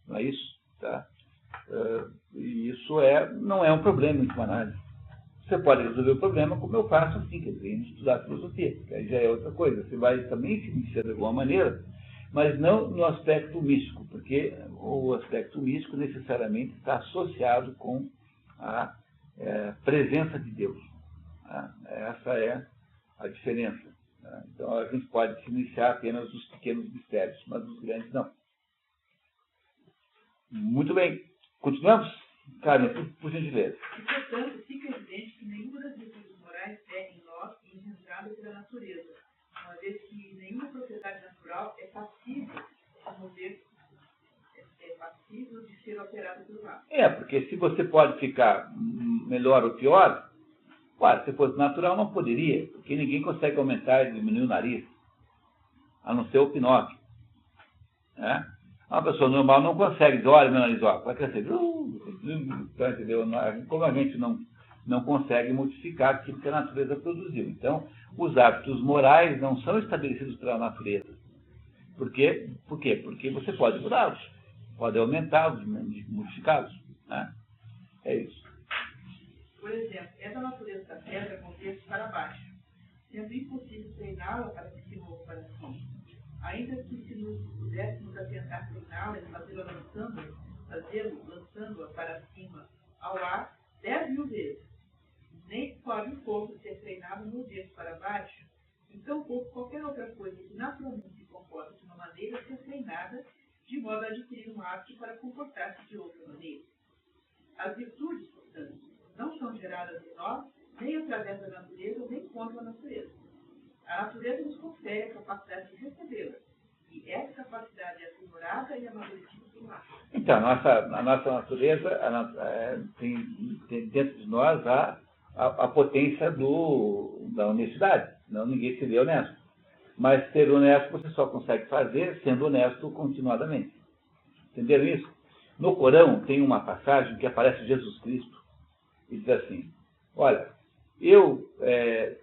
Não é isso? Tá? E isso não é um problema, em última análise. Você pode resolver o problema como eu faço assim, quer dizer, indo estudar filosofia, que aí já é outra coisa. Você vai também se iniciar de alguma maneira, mas não no aspecto místico, porque o aspecto místico necessariamente está associado com a presença de Deus. Tá? Essa é a diferença. Tá? Então, a gente pode se iniciar apenas dos pequenos mistérios, mas dos grandes não. Muito bem. Continuamos? Carmen, por gentileza. E, portanto, fica evidente que nenhuma das virtudes morais é em nós engendrada pela natureza, uma vez que nenhuma propriedade natural é passível de ser alterada pelo ato. Porque se você pode ficar melhor ou pior, claro, se fosse natural não poderia, porque ninguém consegue aumentar e diminuir o nariz, a não ser o Pinóquio. Né? Uma pessoa normal não consegue dizer, olha meu nariz, vai crescer. Tá, entendeu? Como a gente não consegue modificar aquilo que a natureza produziu. Então, os hábitos morais não são estabelecidos pela natureza. Por quê? Porque você pode mudá-los, pode aumentá-los, modificá-los. Né? É isso. Por exemplo, é da natureza da pedra mover-se para baixo, sendo impossível treiná-la para que se mova para cima. Ainda que se nos pudéssemos atentar treiná-la e fazê-la avançando, fazê-lo lançando-a para cima ao ar 10.000 vezes. Nem pode o fogo ser treinado no dedo para baixo, e tampouco qualquer outra coisa que naturalmente se comporta de uma maneira ser treinada de modo a adquirir um hábito para comportar-se de outra maneira. As virtudes, portanto, não são geradas em nós, nem através da natureza, nem contra a natureza. A natureza nos confere a capacidade de recebê-la, e essa capacidade é aprimorada e amadurecida pelo hábito. Então, a nossa natureza tem dentro de nós a potência da honestidade. Não, ninguém seria honesto. Mas ser honesto você só consegue fazer sendo honesto continuadamente. Entenderam isso? No Corão tem uma passagem que aparece Jesus Cristo e diz assim: olha,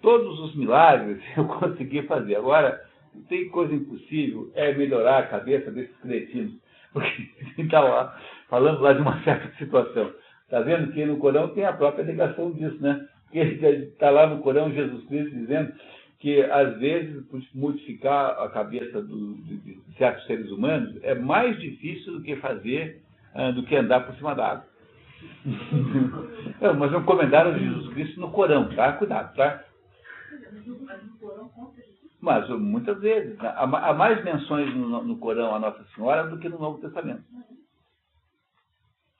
todos os milagres eu consegui fazer. Agora, tem coisa impossível, é melhorar a cabeça desses cretinos. Porque está lá, falando lá de uma certa situação. Está vendo que no Corão tem a própria negação disso, né? Porque está lá no Corão Jesus Cristo dizendo que, às vezes, modificar a cabeça de certos seres humanos é mais difícil do que andar por cima da água. Não, mas não comentário de Jesus Cristo no Corão, tá? Cuidado, tá? Mas muitas vezes, né? Há mais menções no Corão a Nossa Senhora do que no Novo Testamento.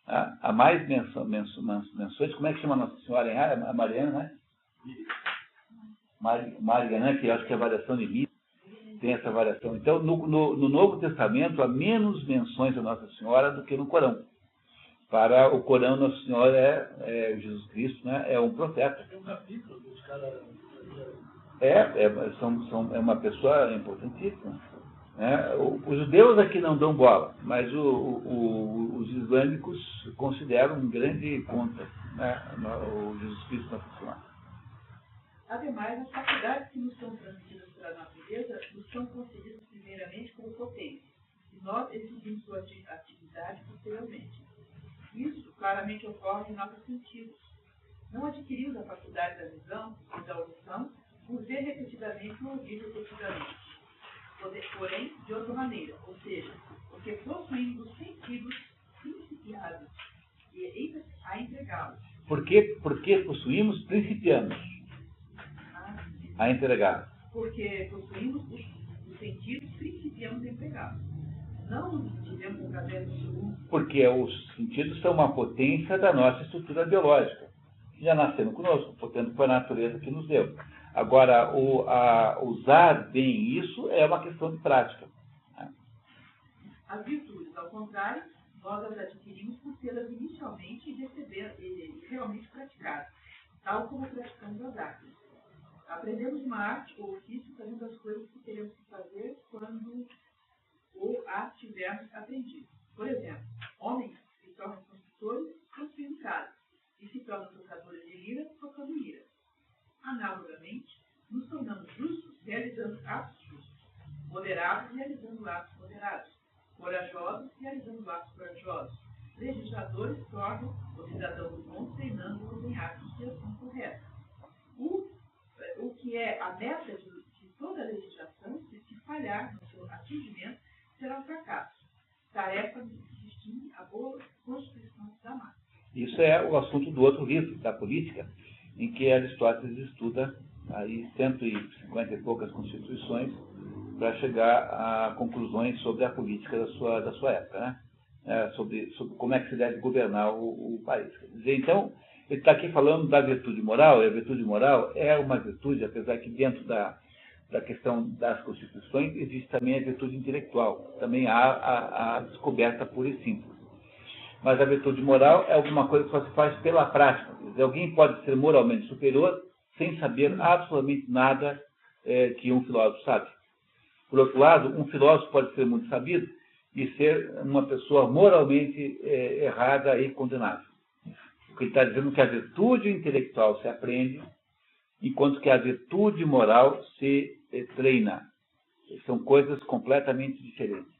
Há mais menções, como é que chama a Nossa Senhora em árabe? A Mariana, né? Mariana, que eu acho que é a variação de mim, tem essa variação. Então, no Novo Testamento, há menos menções a Nossa Senhora do que no Corão. Para o Corão, Nossa Senhora Jesus Cristo, né? É um profeta. Tem um capítulo dos caras. É uma pessoa importantíssima. Né? Os judeus aqui não dão bola, mas os islâmicos consideram um grande ponta, né? O Jesus Cristo Nossa Senhora. Ademais, as faculdades que nos são transmitidas pela natureza nos são concedidas primeiramente como potência, e nós exigimos sua atividade posteriormente. Isso claramente ocorre em nossos sentidos. Não adquirimos a faculdade da visão e da audição por ver repetidamente ou ouvir repetidamente, porém de outra maneira, ou seja, porque possuímos os sentidos principiados e a entregá-los. Por que possuímos principiamos a entregá-los? Porque possuímos os sentidos principiamos a entregá-los. Não nos tivemos através do segundo. Porque os sentidos são uma potência da nossa estrutura biológica, que já nasceram conosco, portanto foi a natureza que nos deu. Agora, usar bem isso é uma questão de prática. As virtudes, ao contrário, nós as adquirimos por tê-las inicialmente e realmente praticadas, tal como praticamos as artes. Aprendemos uma arte ou ofício fazendo as coisas que teremos que fazer quando as tivermos aprendido. Por exemplo, homens se tornam construtores construindo casas e se tornam tocadores de lira tocando lira. Analogamente, nos tornamos justos realizando atos justos, moderados realizando atos moderados, corajosos realizando atos corajosos, legisladores tornam os cidadãos bons treinando-os em atos de ação correta. O que é a meta de toda a legislação, se falhar no seu atingimento, será um fracasso. Tarefa que distingue a boa constituição da má. Isso é o assunto do outro livro, da política, em que Aristóteles estuda aí 150 e poucas constituições para chegar a conclusões sobre a política da sua época, né? Sobre como é que se deve governar o país. Quer dizer, então, ele está aqui falando da virtude moral, e a virtude moral é uma virtude, apesar que dentro da questão das constituições existe também a virtude intelectual, também há a descoberta pura e simples. Mas a virtude moral é alguma coisa que só se faz pela prática. Quer dizer, alguém pode ser moralmente superior sem saber absolutamente nada que um filósofo sabe. Por outro lado, um filósofo pode ser muito sabido e ser uma pessoa moralmente errada e condenável. Porque ele está dizendo que a virtude intelectual se aprende, enquanto que a virtude moral se treina. São coisas completamente diferentes.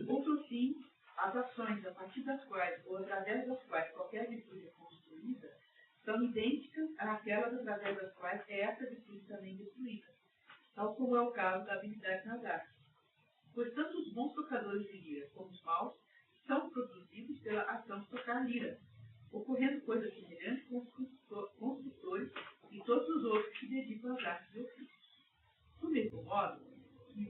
Por fim, as ações a partir das quais ou através das quais qualquer virtude é construída são idênticas àquelas através das quais essa virtude também é destruída, tal como é o caso da habilidade nas artes. pois tanto os bons tocadores de lira como os maus são produzidos pela ação de tocar lira, ocorrendo coisa semelhante com os construtores e todos os outros que dedicam às artes e ofícios. Do mesmo modo, que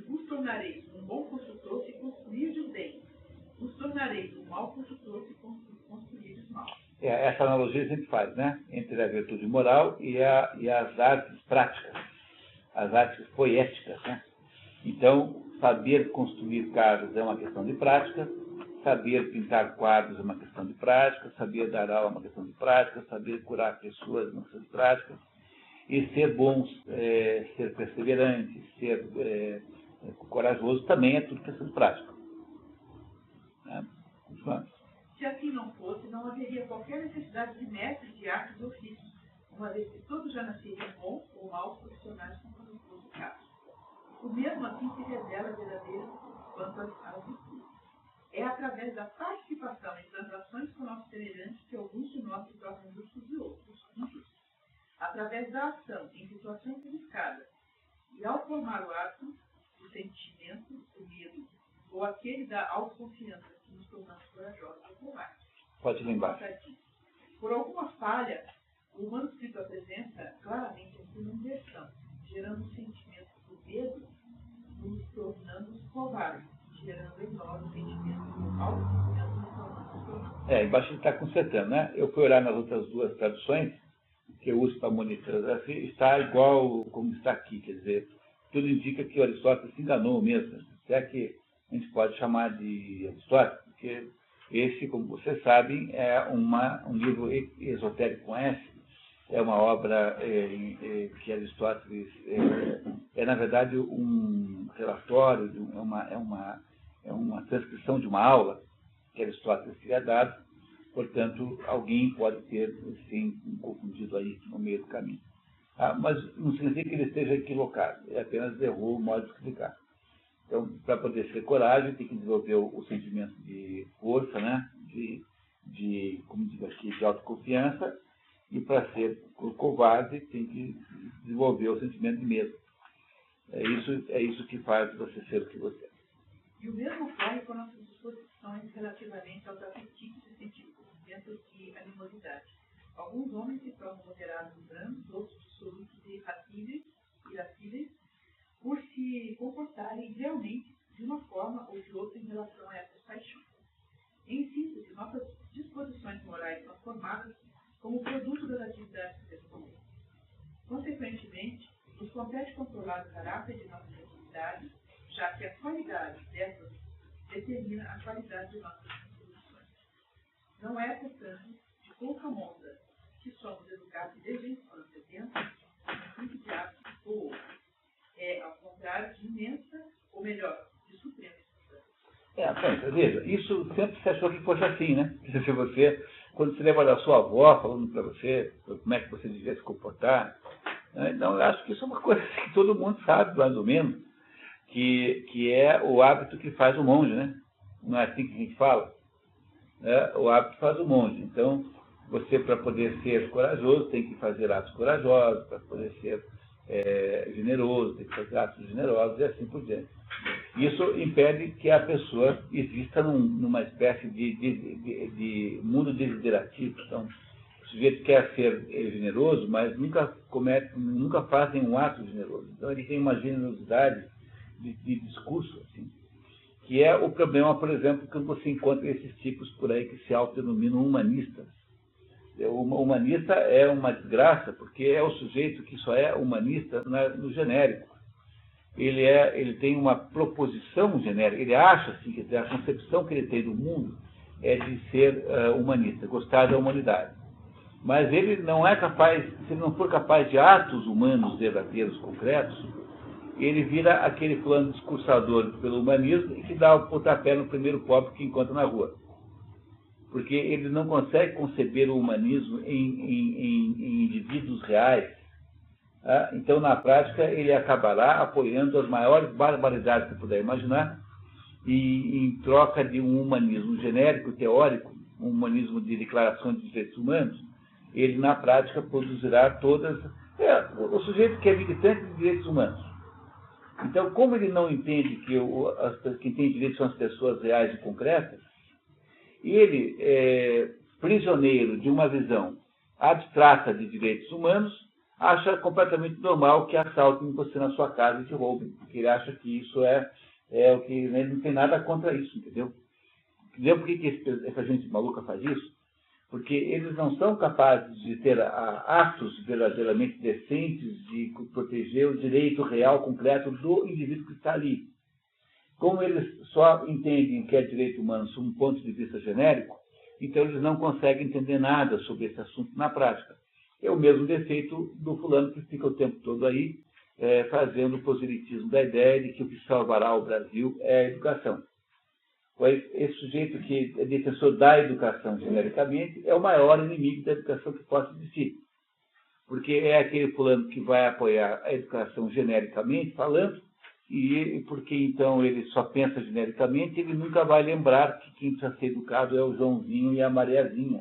vos tornareis um bom construtor se construirdes bem, vos tornareis um mau construtor se construirdes mal. Essa analogia a gente faz, né? Entre a virtude moral e as artes práticas, as artes poéticas, né? Então, saber construir casas é uma questão de prática, saber pintar quadros é uma questão de prática, saber dar aula é uma questão de prática, saber curar pessoas é uma questão de prática, e ser bons, ser perseverante, ser corajoso também é tudo questão de prática. Né? Se assim não fosse, não haveria qualquer necessidade de mestres de artes e ofícios, uma vez que todos já nasceriam bons ou maus profissionais, como fosse o caso. O mesmo assim se revela verdadeiro quanto às virtudes. É através da participação em transações com nossos semelhantes que alguns de nós se tornam justos e outros injustos. Através da ação em situações arriscadas e ao formar o ato, o sentimento, o medo, ou aquele da autoconfiança que nos tornamos corajosos ou covardes. Pode lembrar. Por alguma falha, o manuscrito apresenta claramente uma inversão, gerando o sentimento do medo, nos tornando covardes, gerando em nós o sentimento do autoconfiança, nos tornando covardes. Embaixo ele está consertando, né? Eu fui olhar nas outras duas traduções, que eu uso para monitorar, está igual como está aqui, quer dizer, tudo indica que Aristóteles se enganou mesmo, se é que a gente pode chamar de Aristóteles, porque esse, como vocês sabem, é um livro esotérico com S, é uma obra que Aristóteles na verdade, um relatório, é uma transcrição de uma aula que Aristóteles teria dado. Portanto, alguém pode ter, sim, confundido aí no meio do caminho. Mas não significa que ele esteja equivocado, ele apenas errou o modo de explicar. Então, para poder ser coragem, tem que desenvolver o sentimento de força, né? Como digo aqui, de autoconfiança, e para ser covarde, tem que desenvolver o sentimento de medo. É isso que faz você ser o que você é. E o mesmo ocorre com nossas disposições relativamente aos apetites e sentimentos e animosidade. Alguns homens se tornam moderados e brandos, outros dissolutos e irascíveis, por se comportarem idealmente de uma forma ou de outra em relação a essas paixões. Em síntese, nossas disposições morais são formadas como produto das atividades que desenvolvemos. Consequentemente, nos compete controlar o caráter de nossas atividades, já que a qualidade dessas determina a qualidade de nossas disposições. Não é, portanto, de pouca monta que somos educados desde a infância dentro de um tipo de hábito ou outro. É, ao contrário, de imensa, ou melhor, de suprema importância. Veja, isso sempre se achou que fosse assim, né? Se você, quando você lembra da sua avó falando para você como é que você devia se comportar, né? Então eu acho que isso é uma coisa que todo mundo sabe, mais ou menos, que é o hábito que faz o monge, né? Não é assim que a gente fala? O hábito faz o monge. Então, você, para poder ser corajoso, tem que fazer atos corajosos, para poder ser generoso, tem que fazer atos generosos e assim por diante. Isso impede que a pessoa exista numa espécie de mundo desiderativo. Então, o sujeito quer ser generoso, mas nunca fazem um ato generoso. Então, ele tem uma generosidade de discurso, assim, que é o problema, por exemplo, quando você encontra esses tipos por aí que se autodenominam humanistas. O humanista é uma desgraça, porque é o sujeito que só é humanista no genérico. Ele tem uma proposição genérica, ele acha assim, que a concepção que ele tem do mundo é de ser humanista, gostar da humanidade. Mas ele não é capaz, se ele não for capaz de atos humanos verdadeiros, concretos, ele vira aquele plano discursador pelo humanismo e que dá o pontapé no primeiro pobre que encontra na rua. Porque ele não consegue conceber o humanismo em indivíduos reais. Tá? Então, na prática, ele acabará apoiando as maiores barbaridades que puder imaginar, e em troca de um humanismo genérico, teórico, um humanismo de declaração de direitos humanos, ele, na prática, produzirá todas... o sujeito que é militante de direitos humanos, Então, como ele não entende que quem tem direito são as pessoas reais e concretas, ele é prisioneiro de uma visão abstrata de direitos humanos, acha completamente normal que assaltem você na sua casa e te roubem, porque ele acha que isso é o que ele não tem nada contra isso, entendeu? Entendeu por que essa gente maluca faz isso? Porque eles não são capazes de ter atos verdadeiramente decentes de proteger o direito real, concreto do indivíduo que está ali. Como eles só entendem que é direito humano sob um ponto de vista genérico, então eles não conseguem entender nada sobre esse assunto na prática. É o mesmo defeito do fulano que fica o tempo todo aí fazendo o proselitismo da ideia de que o que salvará o Brasil é a educação. Pois esse sujeito que é defensor da educação genericamente é o maior inimigo da educação que possa existir. Porque é aquele fulano que vai apoiar a educação genericamente falando, e porque então ele só pensa genericamente, ele nunca vai lembrar que quem precisa ser educado é o Joãozinho e a Mariazinha.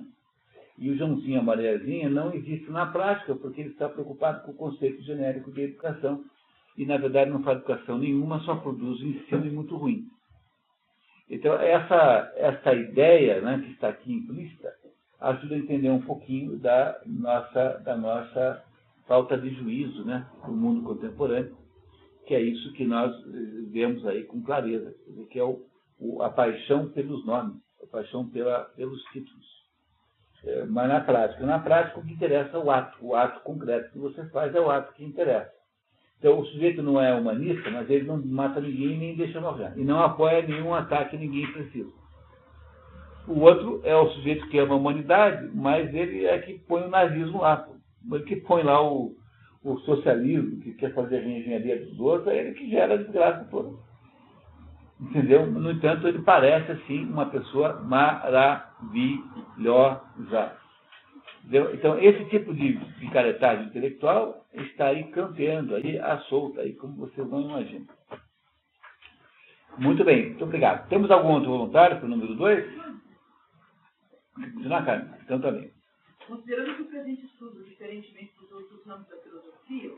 E o Joãozinho e a Mariazinha não existem na prática, porque ele está preocupado com o conceito genérico de educação, e na verdade não faz educação nenhuma, só produz ensino e muito ruim. Então, essa ideia, né, que está aqui implícita ajuda a entender um pouquinho da nossa falta de juízo, né, do mundo contemporâneo, que é isso que nós vemos aí com clareza, que é a paixão pelos nomes, a paixão pelos títulos. Mas na prática o que interessa é o ato concreto que você faz é o ato que interessa. Então, o sujeito não é humanista, mas ele não mata ninguém nem deixa morrer. E não apoia nenhum ataque a ninguém preciso. O outro é o sujeito que ama a humanidade, mas ele é que põe o nazismo lá. Ele que põe lá o socialismo, que quer fazer a engenharia dos outros, é ele que gera a desgraça toda. Entendeu? No entanto, ele parece, assim, uma pessoa maravilhosa. Então, esse tipo de picaretagem intelectual está aí campeando, aí à solta, aí, como vocês não imaginam. Muito bem, muito obrigado. Temos algum outro voluntário para o número 2? Não, Carmen. Então, tá bem. Considerando que o presente estudo, diferentemente dos outros ramos da filosofia,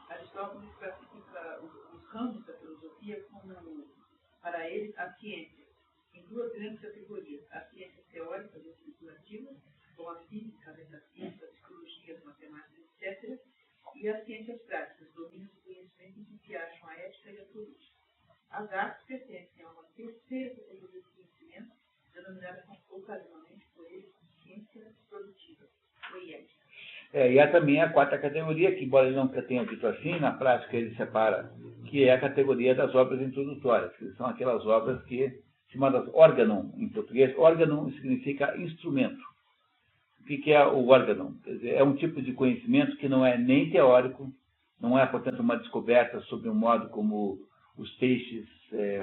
Aristóteles classifica os ramos da filosofia como, para ele, a ciência, em duas grandes categorias: as ciências teóricas e especulativas, como a física, a metafísica, a psicologia, as matemáticas, etc., e as ciências práticas, domínios do conhecimento em que se acham a ética e a política. As artes pertencem a uma terceira categoria de conhecimento, denominada ocasionalmente por ele ciência produtiva, ou ética. E há também a quarta categoria, que, embora ele não tenha dito assim, na prática ele separa, que é a categoria das obras introdutórias, que são aquelas obras chamadas órgão em português. Órgão significa instrumento. O que é o órgão? Quer dizer, é um tipo de conhecimento que não é nem teórico, não é, portanto, uma descoberta sobre o modo como os peixes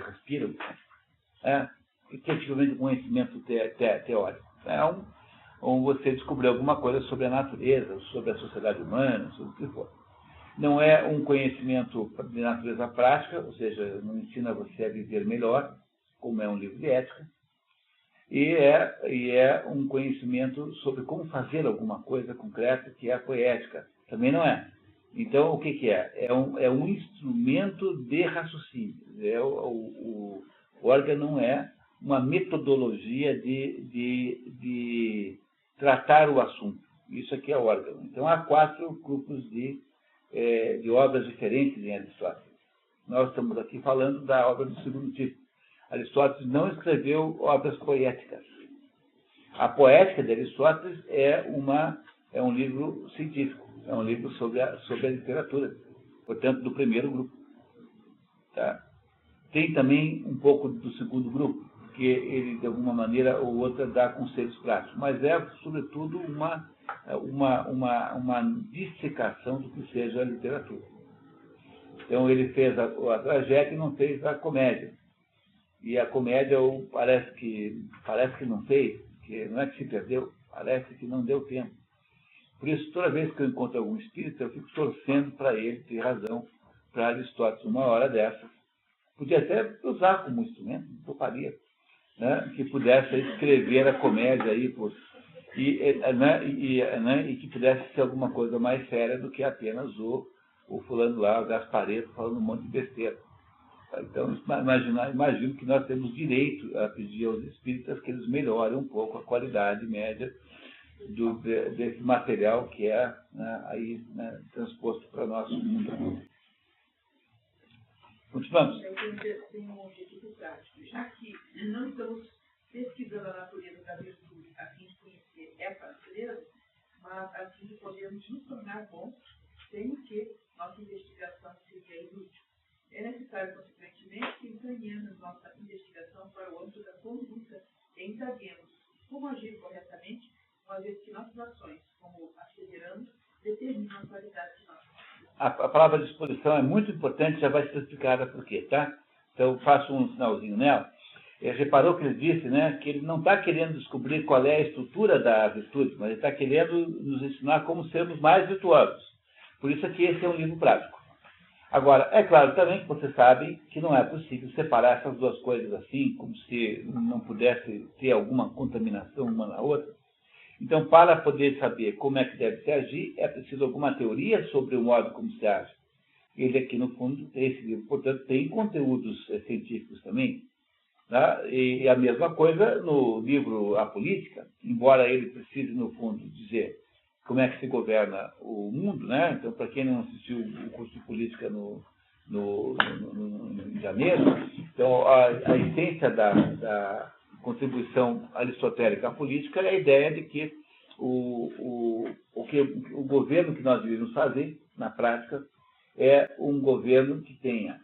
respiram. Que é tipicamente um conhecimento teórico. É você descobrir alguma coisa sobre a natureza, sobre a sociedade humana, sobre o que for. Não é um conhecimento de natureza prática, ou seja, não ensina você a viver melhor, como é um livro de ética, e é um conhecimento sobre como fazer alguma coisa concreta, que é a poética. Também não é. Então, o que é? É um instrumento de raciocínio. O órgão não é uma metodologia de tratar o assunto. Isso aqui é órgão. Então, há 4 grupos de obras diferentes em Aristóteles. Nós estamos aqui falando da obra do segundo tipo. Aristóteles não escreveu obras poéticas. A poética de Aristóteles é um livro científico, é um livro sobre a literatura, portanto, do primeiro grupo. Tá? Tem também um pouco do segundo grupo, que ele, de alguma maneira ou outra, dá conselhos práticos, mas é, sobretudo, uma dissecação do que seja a literatura. Então, ele fez a tragédia e não fez a comédia. E a comédia parece que não fez, que não é que se perdeu, parece que não deu tempo. Por isso, toda vez que eu encontro algum espírita, eu fico torcendo para ele ter razão, para Aristóteles, uma hora dessas. Podia até usar como instrumento, não toparia, né? Que pudesse escrever a comédia aí, e que pudesse ser alguma coisa mais séria do que apenas o fulano lá, o Gaspareto, falando um monte de besteira. Então, imagino que nós temos direito a pedir aos espíritas que eles melhorem um pouco a qualidade média desse material que é, né, aí, né, transposto para o nosso mundo. Continuamos. Eu tenho um objetivo prático. Já que não estamos pesquisando a natureza da virtude a fim de conhecer essa natureza, mas a fim de podermos nos tornar bons, sem que nossa investigação seja inútil. É necessário, consequentemente, que encaminhemos nossa investigação para o âmbito da conduta e indaguemos como agir corretamente, uma vez que nossas ações, como asseveramos, determinam a qualidade de nossa vida. A palavra disposição é muito importante, já vai ser explicada por quê, tá? Então, faço um sinalzinho nela. Ele reparou que ele disse, né, que ele não está querendo descobrir qual é a estrutura da virtude, mas ele está querendo nos ensinar como sermos mais virtuosos. Por isso aqui esse é um livro prático. Agora, é claro também que você sabe que não é possível separar essas duas coisas assim, como se não pudesse ter alguma contaminação uma na outra. Então, para poder saber como é que deve se agir, é preciso alguma teoria sobre o modo como se age. Ele aqui, no fundo, esse livro, portanto, tem conteúdos científicos também. Tá? E a mesma coisa no livro A Política, embora ele precise, no fundo, dizer como é que se governa o mundo, né? Então, para quem não assistiu o curso de política em janeiro, então a essência da contribuição aristotélica à política é a ideia de que o governo que nós devemos fazer, na prática, é um governo que tenha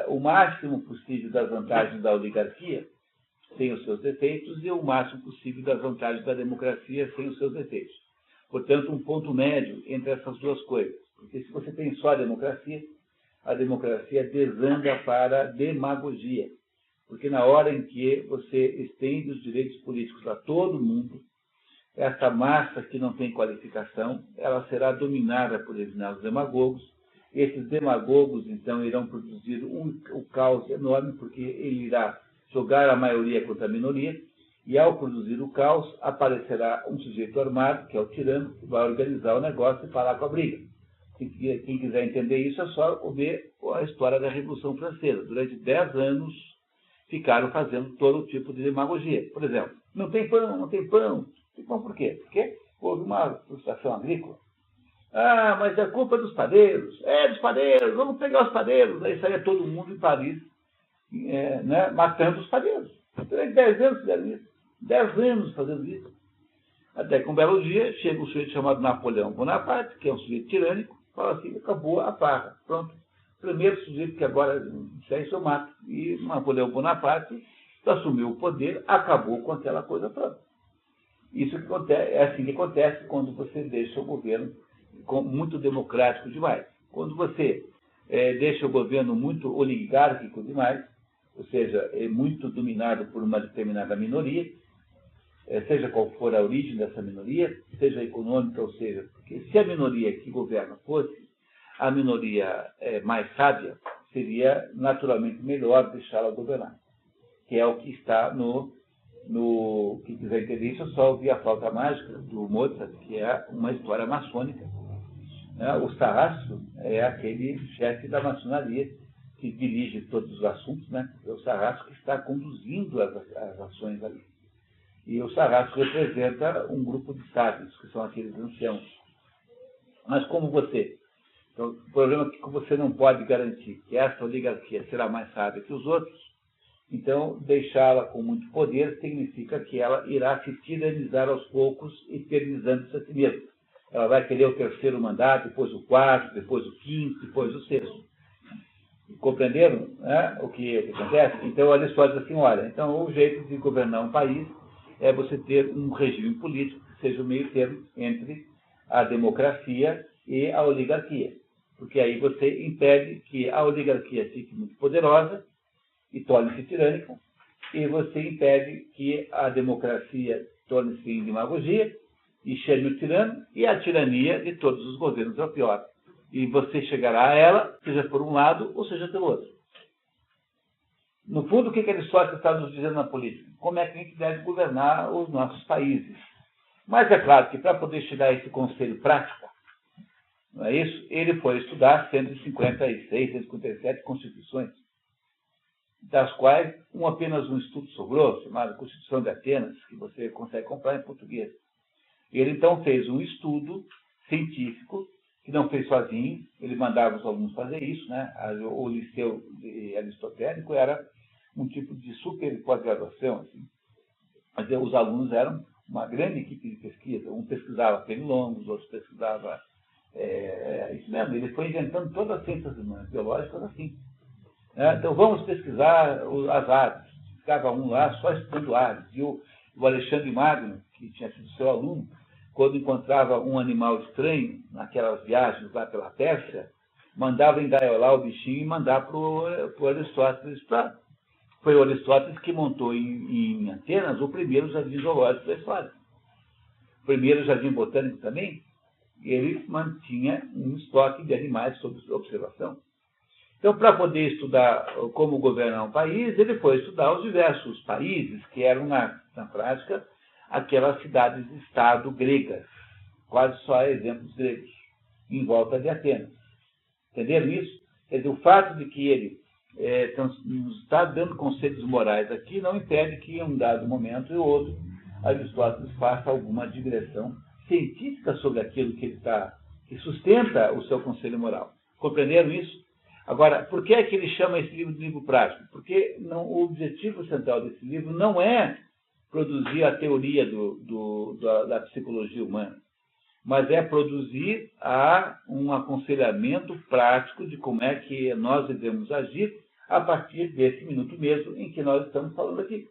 o máximo possível das vantagens da oligarquia, sem os seus defeitos, e o máximo possível das vantagens da democracia, sem os seus defeitos. Portanto, um ponto médio entre essas duas coisas. Porque se você tem só a democracia desanda para a demagogia. Porque na hora em que você estende os direitos políticos a todo mundo, essa massa que não tem qualificação, ela será dominada por determinados demagogos. Esses demagogos, então, irão produzir um caos enorme, porque ele irá jogar a maioria contra a minoria, e ao produzir o caos, aparecerá um sujeito armado, que é o tirano, que vai organizar o negócio e parar com a briga. Quem quiser entender isso é só ver a história da Revolução Francesa. Durante 10 anos ficaram fazendo todo tipo de demagogia. Por exemplo, não tem pão, não tem pão. Tem pão por quê? Porque houve uma frustração agrícola. Ah, mas é culpa dos padeiros. É, dos padeiros, vamos pegar os padeiros. Aí saía todo mundo em Paris, né, matando os padeiros. Durante 10 anos fizeram isso. 10 anos fazendo isso. Até que um belo dia chega um sujeito chamado Napoleão Bonaparte, que é um sujeito tirânico, fala assim, acabou a farra. Pronto. Primeiro sujeito que agora disser isso eu mato. E Napoleão Bonaparte assumiu o poder, acabou com aquela coisa toda. Isso que acontece, é assim que acontece quando você deixa o governo muito democrático demais. Quando você deixa o governo muito oligárquico demais, ou seja, é muito dominado por uma determinada minoria, seja qual for a origem dessa minoria, seja econômica ou seja, porque se a minoria que governa fosse a minoria mais sábia, seria naturalmente melhor deixá-la governar, que é o que está quem quiser entender isso, é só ouvir a flauta mágica do Mozart, que é uma história maçônica. O Sarrasco é aquele chefe da maçonaria que dirige todos os assuntos, né? É o Sarrasco que está conduzindo as ações ali. E o Sarrasco representa um grupo de sábios, que são aqueles anciãos. Mas como então, o problema é que você não pode garantir que essa oligarquia será mais sábia que os outros, então deixá-la com muito poder significa que ela irá se tiranizar aos poucos e eternizando-se a si mesma. Ela vai querer o terceiro mandato, depois o quarto, depois o quinto, depois o sexto. Compreenderam, né, o que acontece? Então, Aristóteles diz assim, olha, então o jeito de governar um país é você ter um regime político que seja o meio termo entre a democracia e a oligarquia. Porque aí você impede que a oligarquia fique muito poderosa e torne-se tirânica, e você impede que a democracia torne-se em demagogia e chame o tirano, e a tirania de todos os governos é o pior. E você chegará a ela, seja por um lado ou seja pelo outro. No fundo, o que Aristóteles está nos dizendo na política? Como é que a gente deve governar os nossos países. Mas é claro que para poder chegar a esse conselho prático, não é isso? Ele foi estudar 156, 157 constituições, das quais apenas um estudo sobrou, chamado Constituição de Atenas, que você consegue comprar em português. Ele, então, fez um estudo científico, que não fez sozinho, ele mandava os alunos fazer isso, né? O liceu aristotélico era um tipo de super pós-graduação, assim. Mas os alunos eram uma grande equipe de pesquisa, um pesquisava pernilongos, outros pesquisava... isso mesmo, ele foi inventando todas as ciências humanas, biológicas assim. Então, vamos pesquisar as aves. Ficava um lá só estudando aves. E o Alexandre Magno, que tinha sido seu aluno, quando encontrava um animal estranho, naquelas viagens lá pela Pérsia, mandava engaiolar o bichinho e mandar para o Aristóteles. Foi o Aristóteles que montou em Atenas o primeiro jardim zoológico da história. O primeiro jardim botânico também, ele mantinha um estoque de animais sob observação. Então, para poder estudar como governar um país, ele foi estudar os diversos países que eram, na prática, aquelas cidades-estado gregas, quase só exemplos gregos, em volta de Atenas. Entenderam isso? Quer dizer, o fato de que ele nos está dando conselhos morais aqui não impede que, em um dado momento e outro, Aristóteles faça alguma digressão científica sobre aquilo que sustenta o seu conselho moral. Compreenderam isso? Agora, por que é que ele chama esse livro de livro prático? Porque o objetivo central desse livro não é produzir a teoria da psicologia humana, mas é produzir um aconselhamento prático de como é que nós devemos agir a partir desse minuto mesmo em que nós estamos falando aqui.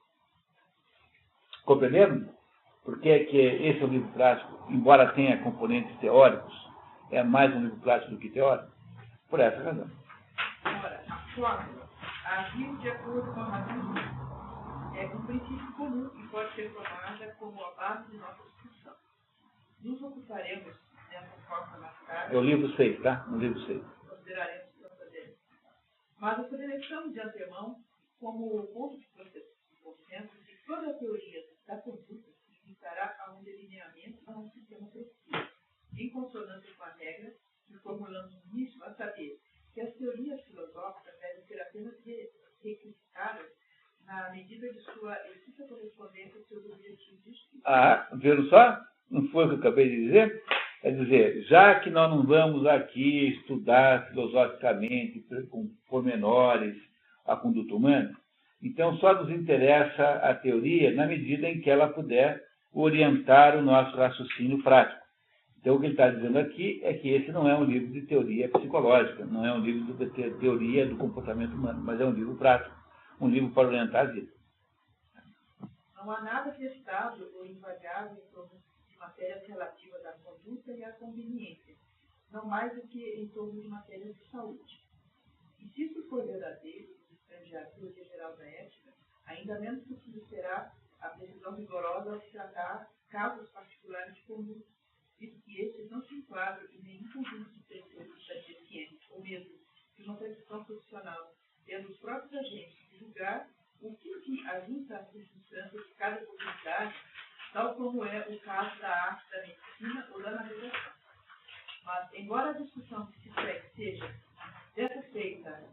Compreenderam? Por que é que esse é um livro prático, embora tenha componentes teóricos, é mais um livro prático do que teórico? Por essa razão. Ora, a fórmula, agir de acordo com a razão justa, é um princípio comum e pode ser tomada como a base de nossa discussão. Nos ocuparemos dessa fórmula mais tarde. É o livro 6, tá? No livro 6. Consideraremos tanto dele. Mas estabelecemos de antemão como ponto de consenso que toda a teoria da conduta se limitará a um delineamento a um sistema preciso, em consonância com a regra que formulamos no início, a saber que as teorias filosóficas devem ser apenas requisitadas na medida de sua explícita correspondência aos seus objetivos de estudo. Viram só? Não foi o que eu acabei de dizer? É dizer, já que nós não vamos aqui estudar filosoficamente, com pormenores, a conduta humana, então só nos interessa a teoria na medida em que ela puder orientar o nosso raciocínio prático. Então, o que ele está dizendo aqui é que esse não é um livro de teoria psicológica, não é um livro de teoria do comportamento humano, mas é um livro prático, um livro para orientar a vida. Não há nada testável ou invariável em torno de matérias relativas à conduta e à conveniência, não mais do que em torno de matérias de saúde. E se isso for verdadeiro, a teoria geral da ética, ainda menos possível será a precisão rigorosa ao se tratar casos particulares de conduta, visto que estes não se enquadram em nenhum conjunto de preceitos da ciência, ou mesmo de uma tradição profissional, tendo os próprios agentes de julgar o que ajunta as circunstâncias de cada possibilidade, tal como é o caso da arte, da medicina ou da navegação. Mas, embora a discussão que se segue seja dessa feita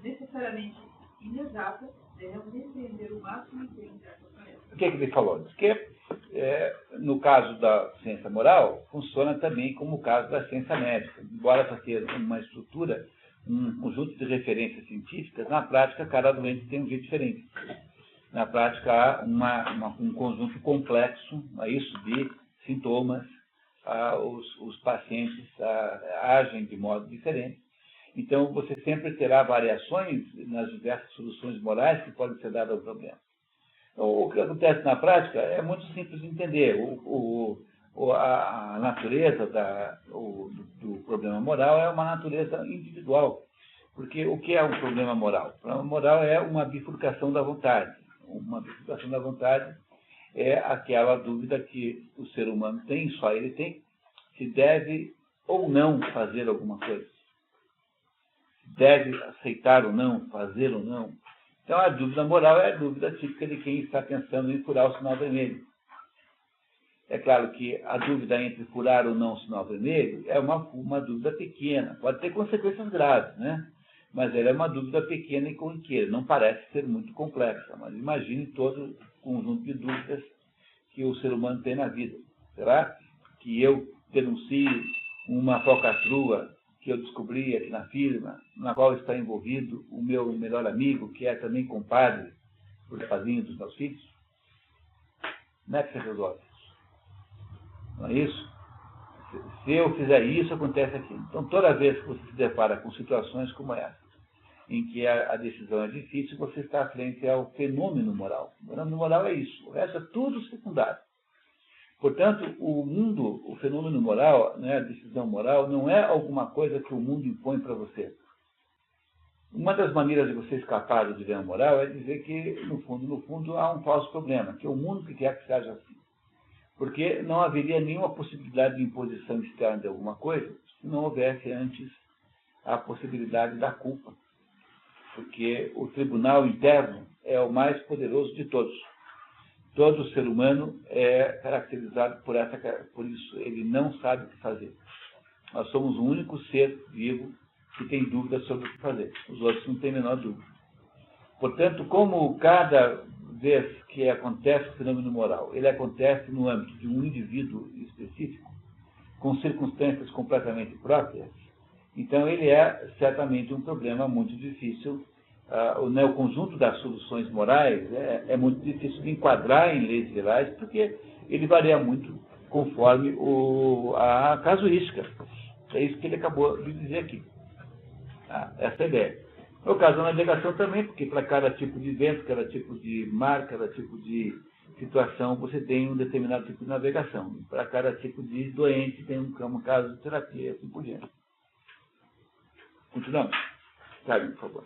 necessariamente inexata, devemos empreender o máximo empenho dessa tarefa. O que ele falou? Diz que, no caso da ciência moral, funciona também como o caso da ciência médica. Embora para ter uma estrutura, um conjunto de referências científicas, na prática, cada doente tem um jeito diferente. Na prática, há um conjunto complexo, isso, de sintomas, os pacientes agem de modo diferente. Então, você sempre terá variações nas diversas soluções morais que podem ser dadas ao problema. Então, o que acontece na prática é muito simples de entender. A natureza do problema moral é uma natureza individual. Porque o que é um problema moral? O problema moral é uma bifurcação da vontade. Uma bifurcação da vontade é aquela dúvida que o ser humano tem, só ele tem, se deve ou não fazer alguma coisa. Deve aceitar ou não, fazer ou não. Então, a dúvida moral é a dúvida típica de quem está pensando em furar o sinal vermelho. É claro que a dúvida entre furar ou não o sinal vermelho é uma dúvida pequena, pode ter consequências graves, né? Mas ela é uma dúvida pequena e corriqueira, não parece ser muito complexa, mas imagine todo o conjunto de dúvidas que o ser humano tem na vida. Será que eu denuncio uma falcatrua que eu descobri aqui na firma, na qual está envolvido o meu melhor amigo, que é também compadre, por padrinho dos meus filhos? Como é que você resolve isso? Não é isso? Se eu fizer isso, acontece aquilo. Então, toda vez que você se depara com situações como essa, em que a decisão é difícil, você está frente ao fenômeno moral. O fenômeno moral é isso. O resto é tudo secundário. Portanto, o fenômeno moral, né, a decisão moral, não é alguma coisa que o mundo impõe para você. Uma das maneiras de você escapar do dilema moral é dizer que, no fundo, há um falso problema, que é o mundo que quer que seja assim. Porque não haveria nenhuma possibilidade de imposição externa de alguma coisa se não houvesse antes a possibilidade da culpa. Porque o tribunal interno é o mais poderoso de todos. Todo ser humano é caracterizado por isso. Ele não sabe o que fazer. Nós somos o único ser vivo que tem dúvida sobre o que fazer. Os outros não têm a menor dúvida. Portanto, como cada vez que acontece o fenômeno moral, ele acontece no âmbito de um indivíduo específico, com circunstâncias completamente próprias, então ele é certamente um problema muito difícil. O conjunto das soluções morais é muito difícil de enquadrar em leis gerais, porque ele varia muito conforme a casuística. É isso que ele acabou de dizer aqui. Essa é a ideia. No caso da navegação também, porque para cada tipo de vento, cada tipo de mar, cada tipo de situação, você tem um determinado tipo de navegação. Para cada tipo de doente, tem um caso de terapia, assim por diante. Continuamos. Cabe, por favor.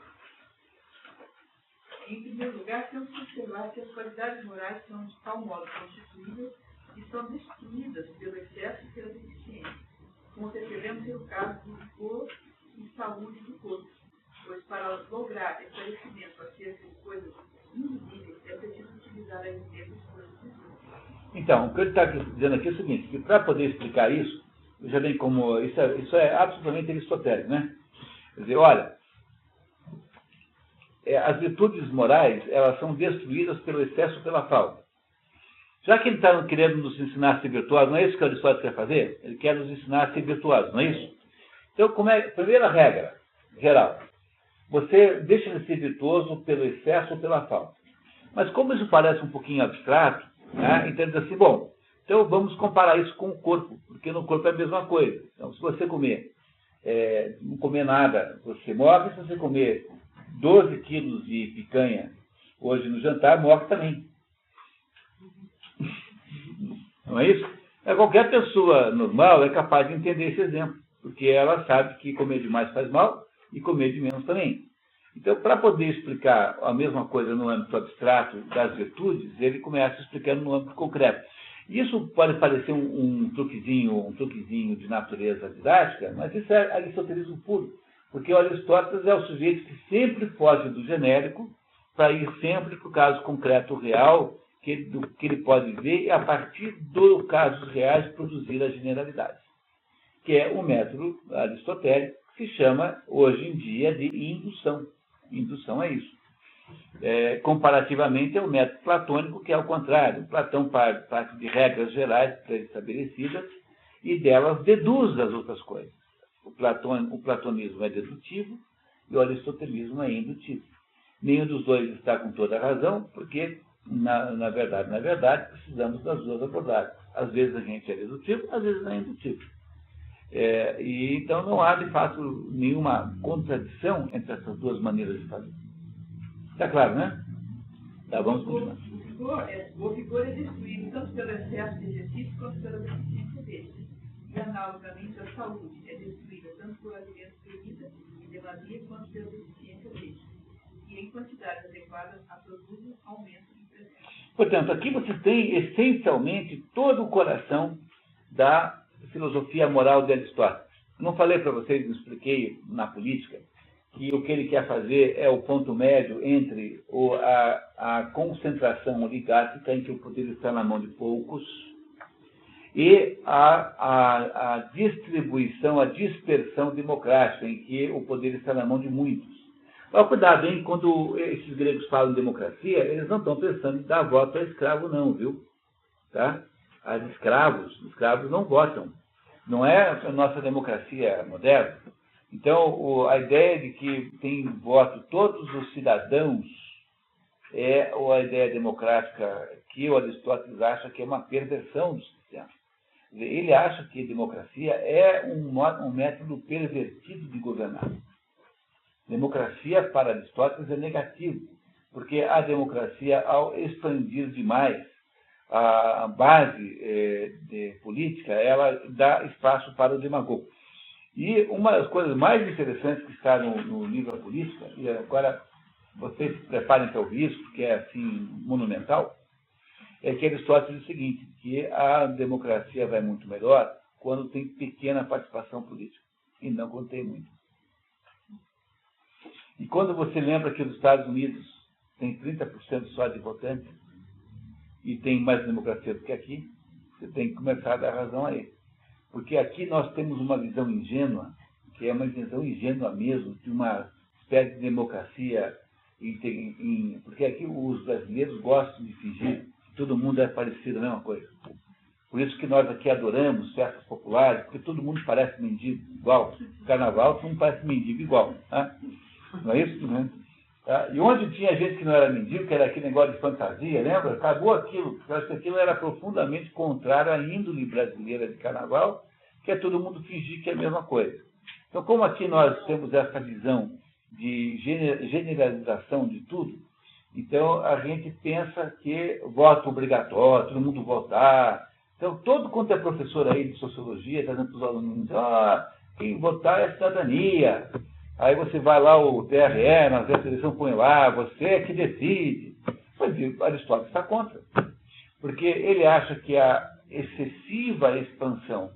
Em primeiro lugar, temos que observar que as qualidades morais são de tal modo constituídas e são destruídas pelo excesso e pela deficiência, como percebemos no caso do vigor e saúde do corpo, pois para lograr esclarecimento acerca de coisas invisíveis é preciso utilizar a evidência de coisas visíveis. Então, o que ele está dizendo aqui é o seguinte, que para poder explicar isso, já bem como isso é absolutamente aristotélico, né? Quer dizer, olha, as virtudes morais, elas são destruídas pelo excesso ou pela falta. Já que ele está querendo nos ensinar a ser virtuosos, não é isso que Aristóteles quer fazer? Ele quer nos ensinar a ser virtuosos, não é isso? Então, primeira regra geral, você deixa de ser virtuoso pelo excesso ou pela falta. Mas como isso parece um pouquinho abstrato, né, então ele diz assim, bom, então vamos comparar isso com o corpo, porque no corpo é a mesma coisa. Então, se você não comer nada, você morre. Se você comer 12 quilos de picanha hoje no jantar, morre também. Não é isso? Qualquer pessoa normal é capaz de entender esse exemplo, porque ela sabe que comer demais faz mal e comer de menos também. Então, para poder explicar a mesma coisa no âmbito abstrato das virtudes, ele começa explicando no âmbito concreto. Isso pode parecer um truquezinho de natureza didática, mas isso é aristotelismo puro, porque o Aristóteles é o sujeito que sempre foge do genérico para ir sempre para o caso concreto real, do que ele pode ver, e a partir dos casos reais produzir a generalidade, que é o método aristotélico, que se chama, hoje em dia, de indução. Indução é isso. Comparativamente, é o método platônico, que é o contrário. Platão parte de regras gerais pré-estabelecidas e delas deduz as outras coisas. O platonismo é dedutivo e o aristotelismo é indutivo. Nenhum dos dois está com toda a razão, porque, na verdade, precisamos das duas abordagens. Às vezes a gente é dedutivo, às vezes não é indutivo. E então não há, de fato, nenhuma contradição entre essas duas maneiras de fazer. Está claro, né? Tá, vamos continuar. O vigor é destruído tanto pelo excesso de exercício quanto pela deficiência dele. E, analogamente, a saúde é destruída tanto por alimentos bebida e demasia quanto pela deficiência dele. E, em quantidades adequadas, a produzem aumento de presença. Portanto, aqui você tem, essencialmente, todo o coração da filosofia moral de Aristóteles. Não falei para vocês, não expliquei na política, que o que ele quer fazer é o ponto médio entre a concentração oligárquica, em que o poder está na mão de poucos, e a distribuição, a dispersão democrática, em que o poder está na mão de muitos. Mas cuidado, hein? Quando esses gregos falam em democracia, eles não estão pensando em dar voto a escravo, não, viu? Tá? Os escravos não votam. Não é a nossa democracia moderna. Então, a ideia de que tem voto todos os cidadãos é a ideia democrática que o Aristóteles acha que é uma perversão do sistema. Ele acha que a democracia é um método pervertido de governar. Democracia, para Aristóteles, é negativo, porque a democracia, ao expandir demais a base política, ela dá espaço para o demagogo. E uma das coisas mais interessantes que está no livro A Política, e agora vocês se preparem para ouvir isso, porque é assim monumental, é que Aristóteles diz o seguinte, que a democracia vai muito melhor quando tem pequena participação política, e não quando tem muito. E quando você lembra que os Estados Unidos tem 30% só de votantes, e tem mais democracia do que aqui, você tem que começar a dar razão a ele. Porque aqui nós temos uma visão ingênua, que é uma visão ingênua mesmo, de uma espécie de democracia, porque aqui os brasileiros gostam de fingir que todo mundo é parecido, a mesma coisa. Por isso que nós aqui adoramos festas populares, porque todo mundo parece mendigo igual. No carnaval, todo mundo parece mendigo igual. Tá? Não é isso? Né? Tá? E onde tinha gente que não era mendigo, que era aquele negócio de fantasia, lembra? Acabou aquilo, porque aquilo era profundamente contrário à índole brasileira de carnaval, que é todo mundo fingir que é a mesma coisa. Então, como aqui nós temos essa visão de generalização de tudo, então a gente pensa que voto obrigatório, todo mundo votar. Então, todo quanto é professor aí de sociologia, está dizendo para os alunos, quem votar é cidadania. Aí você vai lá, o TRE, na seleção põe lá, você é que decide. Mas Aristóteles está contra. Porque ele acha que a excessiva expansão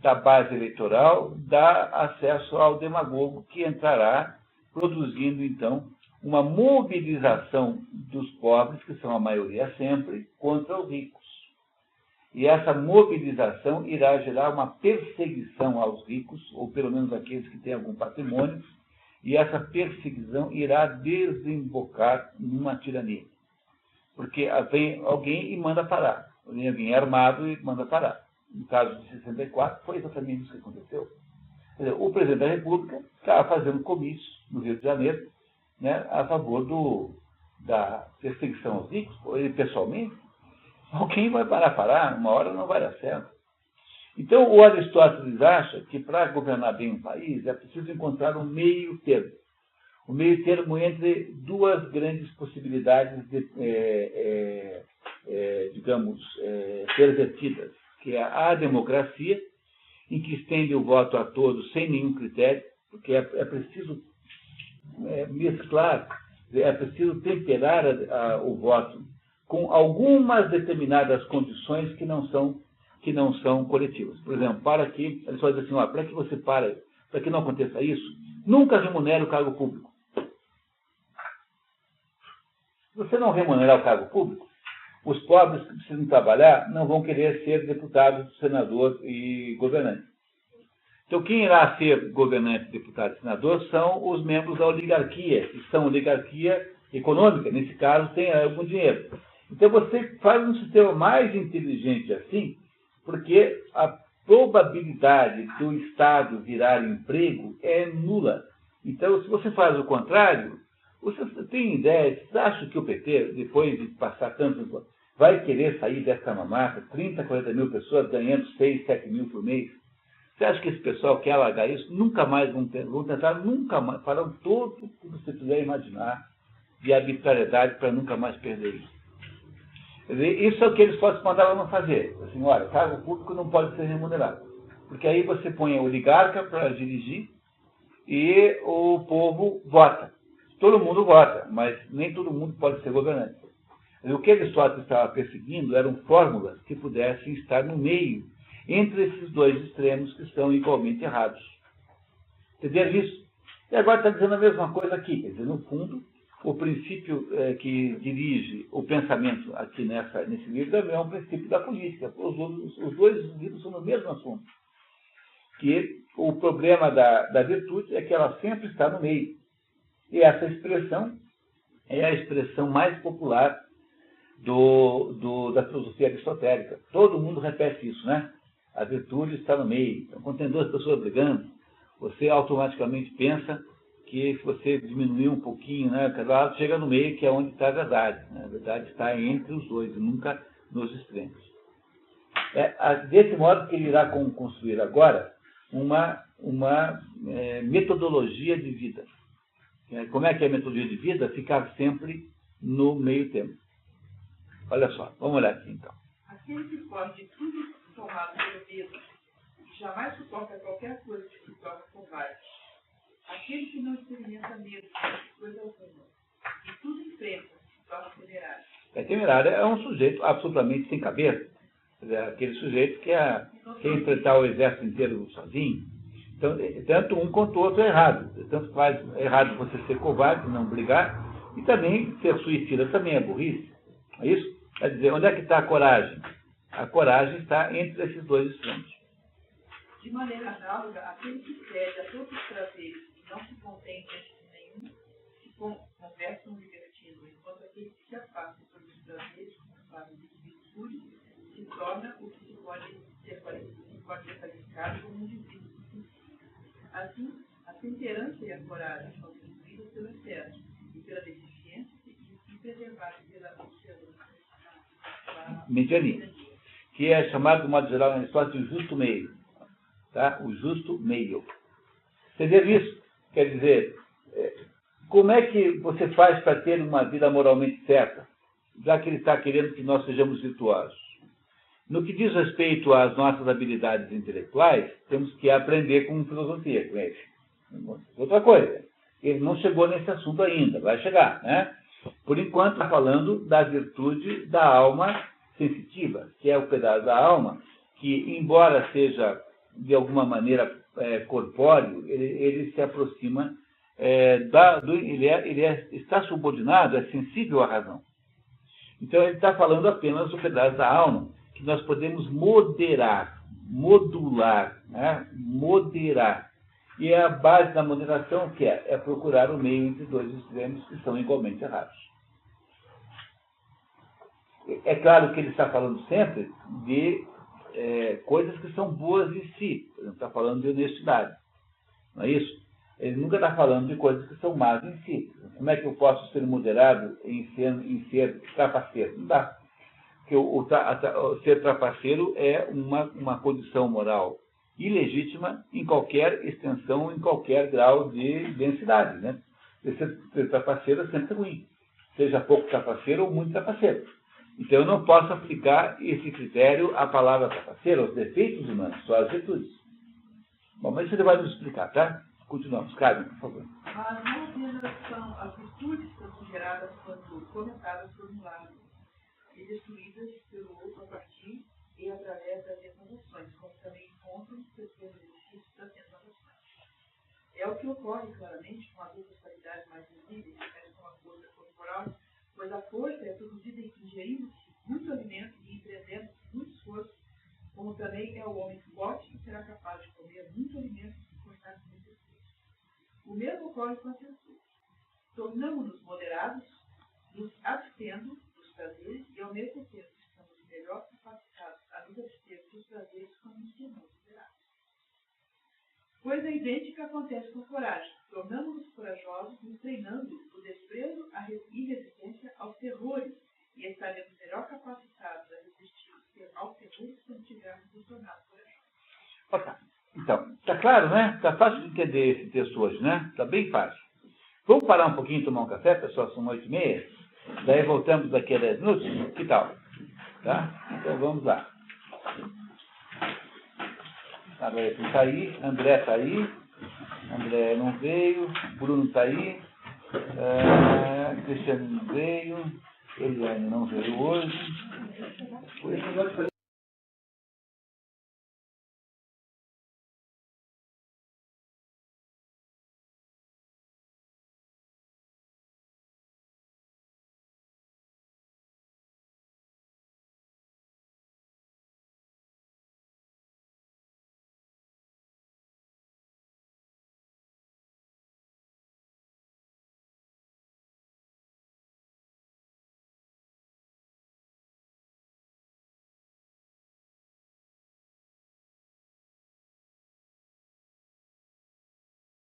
da base eleitoral dá acesso ao demagogo, que entrará produzindo, então, uma mobilização dos pobres, que são a maioria sempre, contra os ricos. E essa mobilização irá gerar uma perseguição aos ricos, ou pelo menos aqueles que têm algum patrimônio, e essa perseguição irá desembocar numa tirania. Porque vem alguém e manda parar. Vem alguém armado e manda parar. No caso de 64, foi exatamente isso que aconteceu. Quer dizer, o presidente da República estava fazendo comício no Rio de Janeiro, né, a favor da perseguição aos ricos, ele pessoalmente. Alguém vai parar, uma hora não vai dar certo. Então, o Aristóteles acha que para governar bem um país é preciso encontrar um meio termo. O meio termo entre duas grandes possibilidades, pervertidas, que é a democracia, em que estende o voto a todos sem nenhum critério, porque é preciso mesclar, é preciso temperar o voto com algumas determinadas condições que não são coletivas. Por exemplo, ele só diz assim, para que você para que não aconteça isso, nunca remunere o cargo público. Se você não remunerar o cargo público, os pobres que precisam trabalhar não vão querer ser deputado, senador e governante. Então, quem irá ser governante, deputado e senador são os membros da oligarquia, que são oligarquia econômica, nesse caso, tem algum dinheiro. Então, você faz um sistema mais inteligente assim, porque a probabilidade do Estado virar emprego é nula. Então, se você faz o contrário, você tem ideia, você acha que o PT, depois de passar tanto, vai querer sair dessa mamata, 30, 40 mil pessoas ganhando 6, 7 mil por mês? Você acha que esse pessoal quer largar isso? Nunca mais vão tentar, nunca mais, farão tudo o que você puder imaginar de arbitrariedade para nunca mais perder isso. Quer dizer, isso é o que eles mandavam não fazer. Assim, olha, cargo público não pode ser remunerado. Porque aí você põe a oligarca para dirigir e o povo vota. Todo mundo vota, mas nem todo mundo pode ser governante. O que Aristóteles estava perseguindo eram fórmulas que pudessem estar no meio, entre esses dois extremos que são igualmente errados. Entenderam isso? E agora está dizendo a mesma coisa aqui. Quer dizer, no fundo, o princípio que dirige o pensamento aqui nesse livro também é um princípio da política. Os dois livros são no mesmo assunto. Que o problema da virtude é que ela sempre está no meio. E essa expressão é a expressão mais popular da filosofia aristotélica. Todo mundo repete isso, né? A virtude está no meio. Então, quando tem duas pessoas brigando, você automaticamente pensa que se você diminuir um pouquinho, né, cada lado chega no meio, que é onde está a verdade. Né? A verdade está entre os dois, e nunca nos extremos. Desse modo que ele irá construir agora uma metodologia de vida. Como é que é a metodologia de vida? Ficar sempre no meio termo. Olha só, vamos olhar aqui então. Aquele que pode tudo tomado pelo medo e jamais suporta qualquer coisa que se torna covarde. Aquele que não experimenta medo de coisa alguma e tudo enfrenta se torna temerário. Temerário é um sujeito absolutamente sem cabeça. Aquele sujeito que quer enfrentar o exército inteiro sozinho. Então, tanto um quanto o outro é errado. Tanto faz errado você ser covarde, não brigar, e também ser suicida também é burrice. É isso? Quer dizer, onde é que está a coragem? A coragem está entre esses dois extremos. De maneira análoga, aquele que cede a todos os prazeres e não se contém diante de nenhum, se converte num libertino, enquanto aquele que se afasta sobre os prazeres culpados de virtude se torna o que pode ser qualificado como um indivíduo. Assim, a temperança e a coragem são destruídas pelo excesso e pela deficiência e preservadas pela observância. Mediania, que é chamado, de modo geral, na Aristóteles, de justo meio. Tá? O justo meio. Entender isso? Quer dizer, como é que você faz para ter uma vida moralmente certa, já que ele está querendo que nós sejamos virtuosos? No que diz respeito às nossas habilidades intelectuais, temos que aprender com filosofia, com ele. Outra coisa, ele não chegou nesse assunto ainda, vai chegar, né? Por enquanto, está falando da virtude da alma sensitiva, que é o pedaço da alma que, embora seja de alguma maneira corpóreo, ele se aproxima, está subordinado, é sensível à razão. Então, ele está falando apenas do pedaço da alma que nós podemos moderar, modular, né? Moderar. E a base da moderação, o que é? É procurar o meio entre dois extremos que são igualmente errados. É claro que ele está falando sempre de coisas que são boas em si. Ele não está falando de honestidade. Não é isso? Ele nunca está falando de coisas que são más em si. Como é que eu posso ser moderado em ser trapaceiro? Não dá. Porque ser trapaceiro é uma condição moral ilegítima em qualquer extensão, em qualquer grau de densidade. Né? Ser trapaceiro é sempre ruim. Seja pouco trapaceiro ou muito trapaceiro. Então eu não posso aplicar esse critério à palavra trapaceiro, aos defeitos humanos, só às virtudes. Bom, mas isso ele vai nos explicar, tá? Continuamos. Carmen, por favor. Mas não apenas são as virtudes que são geradas quando comentadas por um lado e destruídas pelo outro a partir e através das tentações, como também encontram seus benefícios das tentações. É o que ocorre claramente com as outras qualidades mais visíveis, como a força corporal, pois a força é produzida ingerindo-se muito alimento e empreendendo muito esforço, como também é o homem forte que será capaz de comer muito alimento e suportar muito esforço. O mesmo ocorre com a censura. Tornamos-nos moderados, nos abstendo dos prazeres e ao mesmo tempo estamos melhor capacitados a nos abster dos prazeres quando nos tornamos moderados. Coisa idêntica acontece com a coragem. Tornamos-nos corajosos, nos treinando o desprezo e resistência aos terrores e estaremos melhor capacitados a resistir aos terrores quando tivermos nos tornado corajosos. Então, está claro, né? Está fácil de entender esse texto hoje, né? Está bem fácil. Vamos parar um pouquinho e tomar um café, pessoal? São 8h30. Daí voltamos daqui a 10 minutos. Que tal? Tá? Então vamos lá. Agora está aí, André está aí, André não veio, Bruno está aí, Cristiano não veio, Eliane não veio hoje.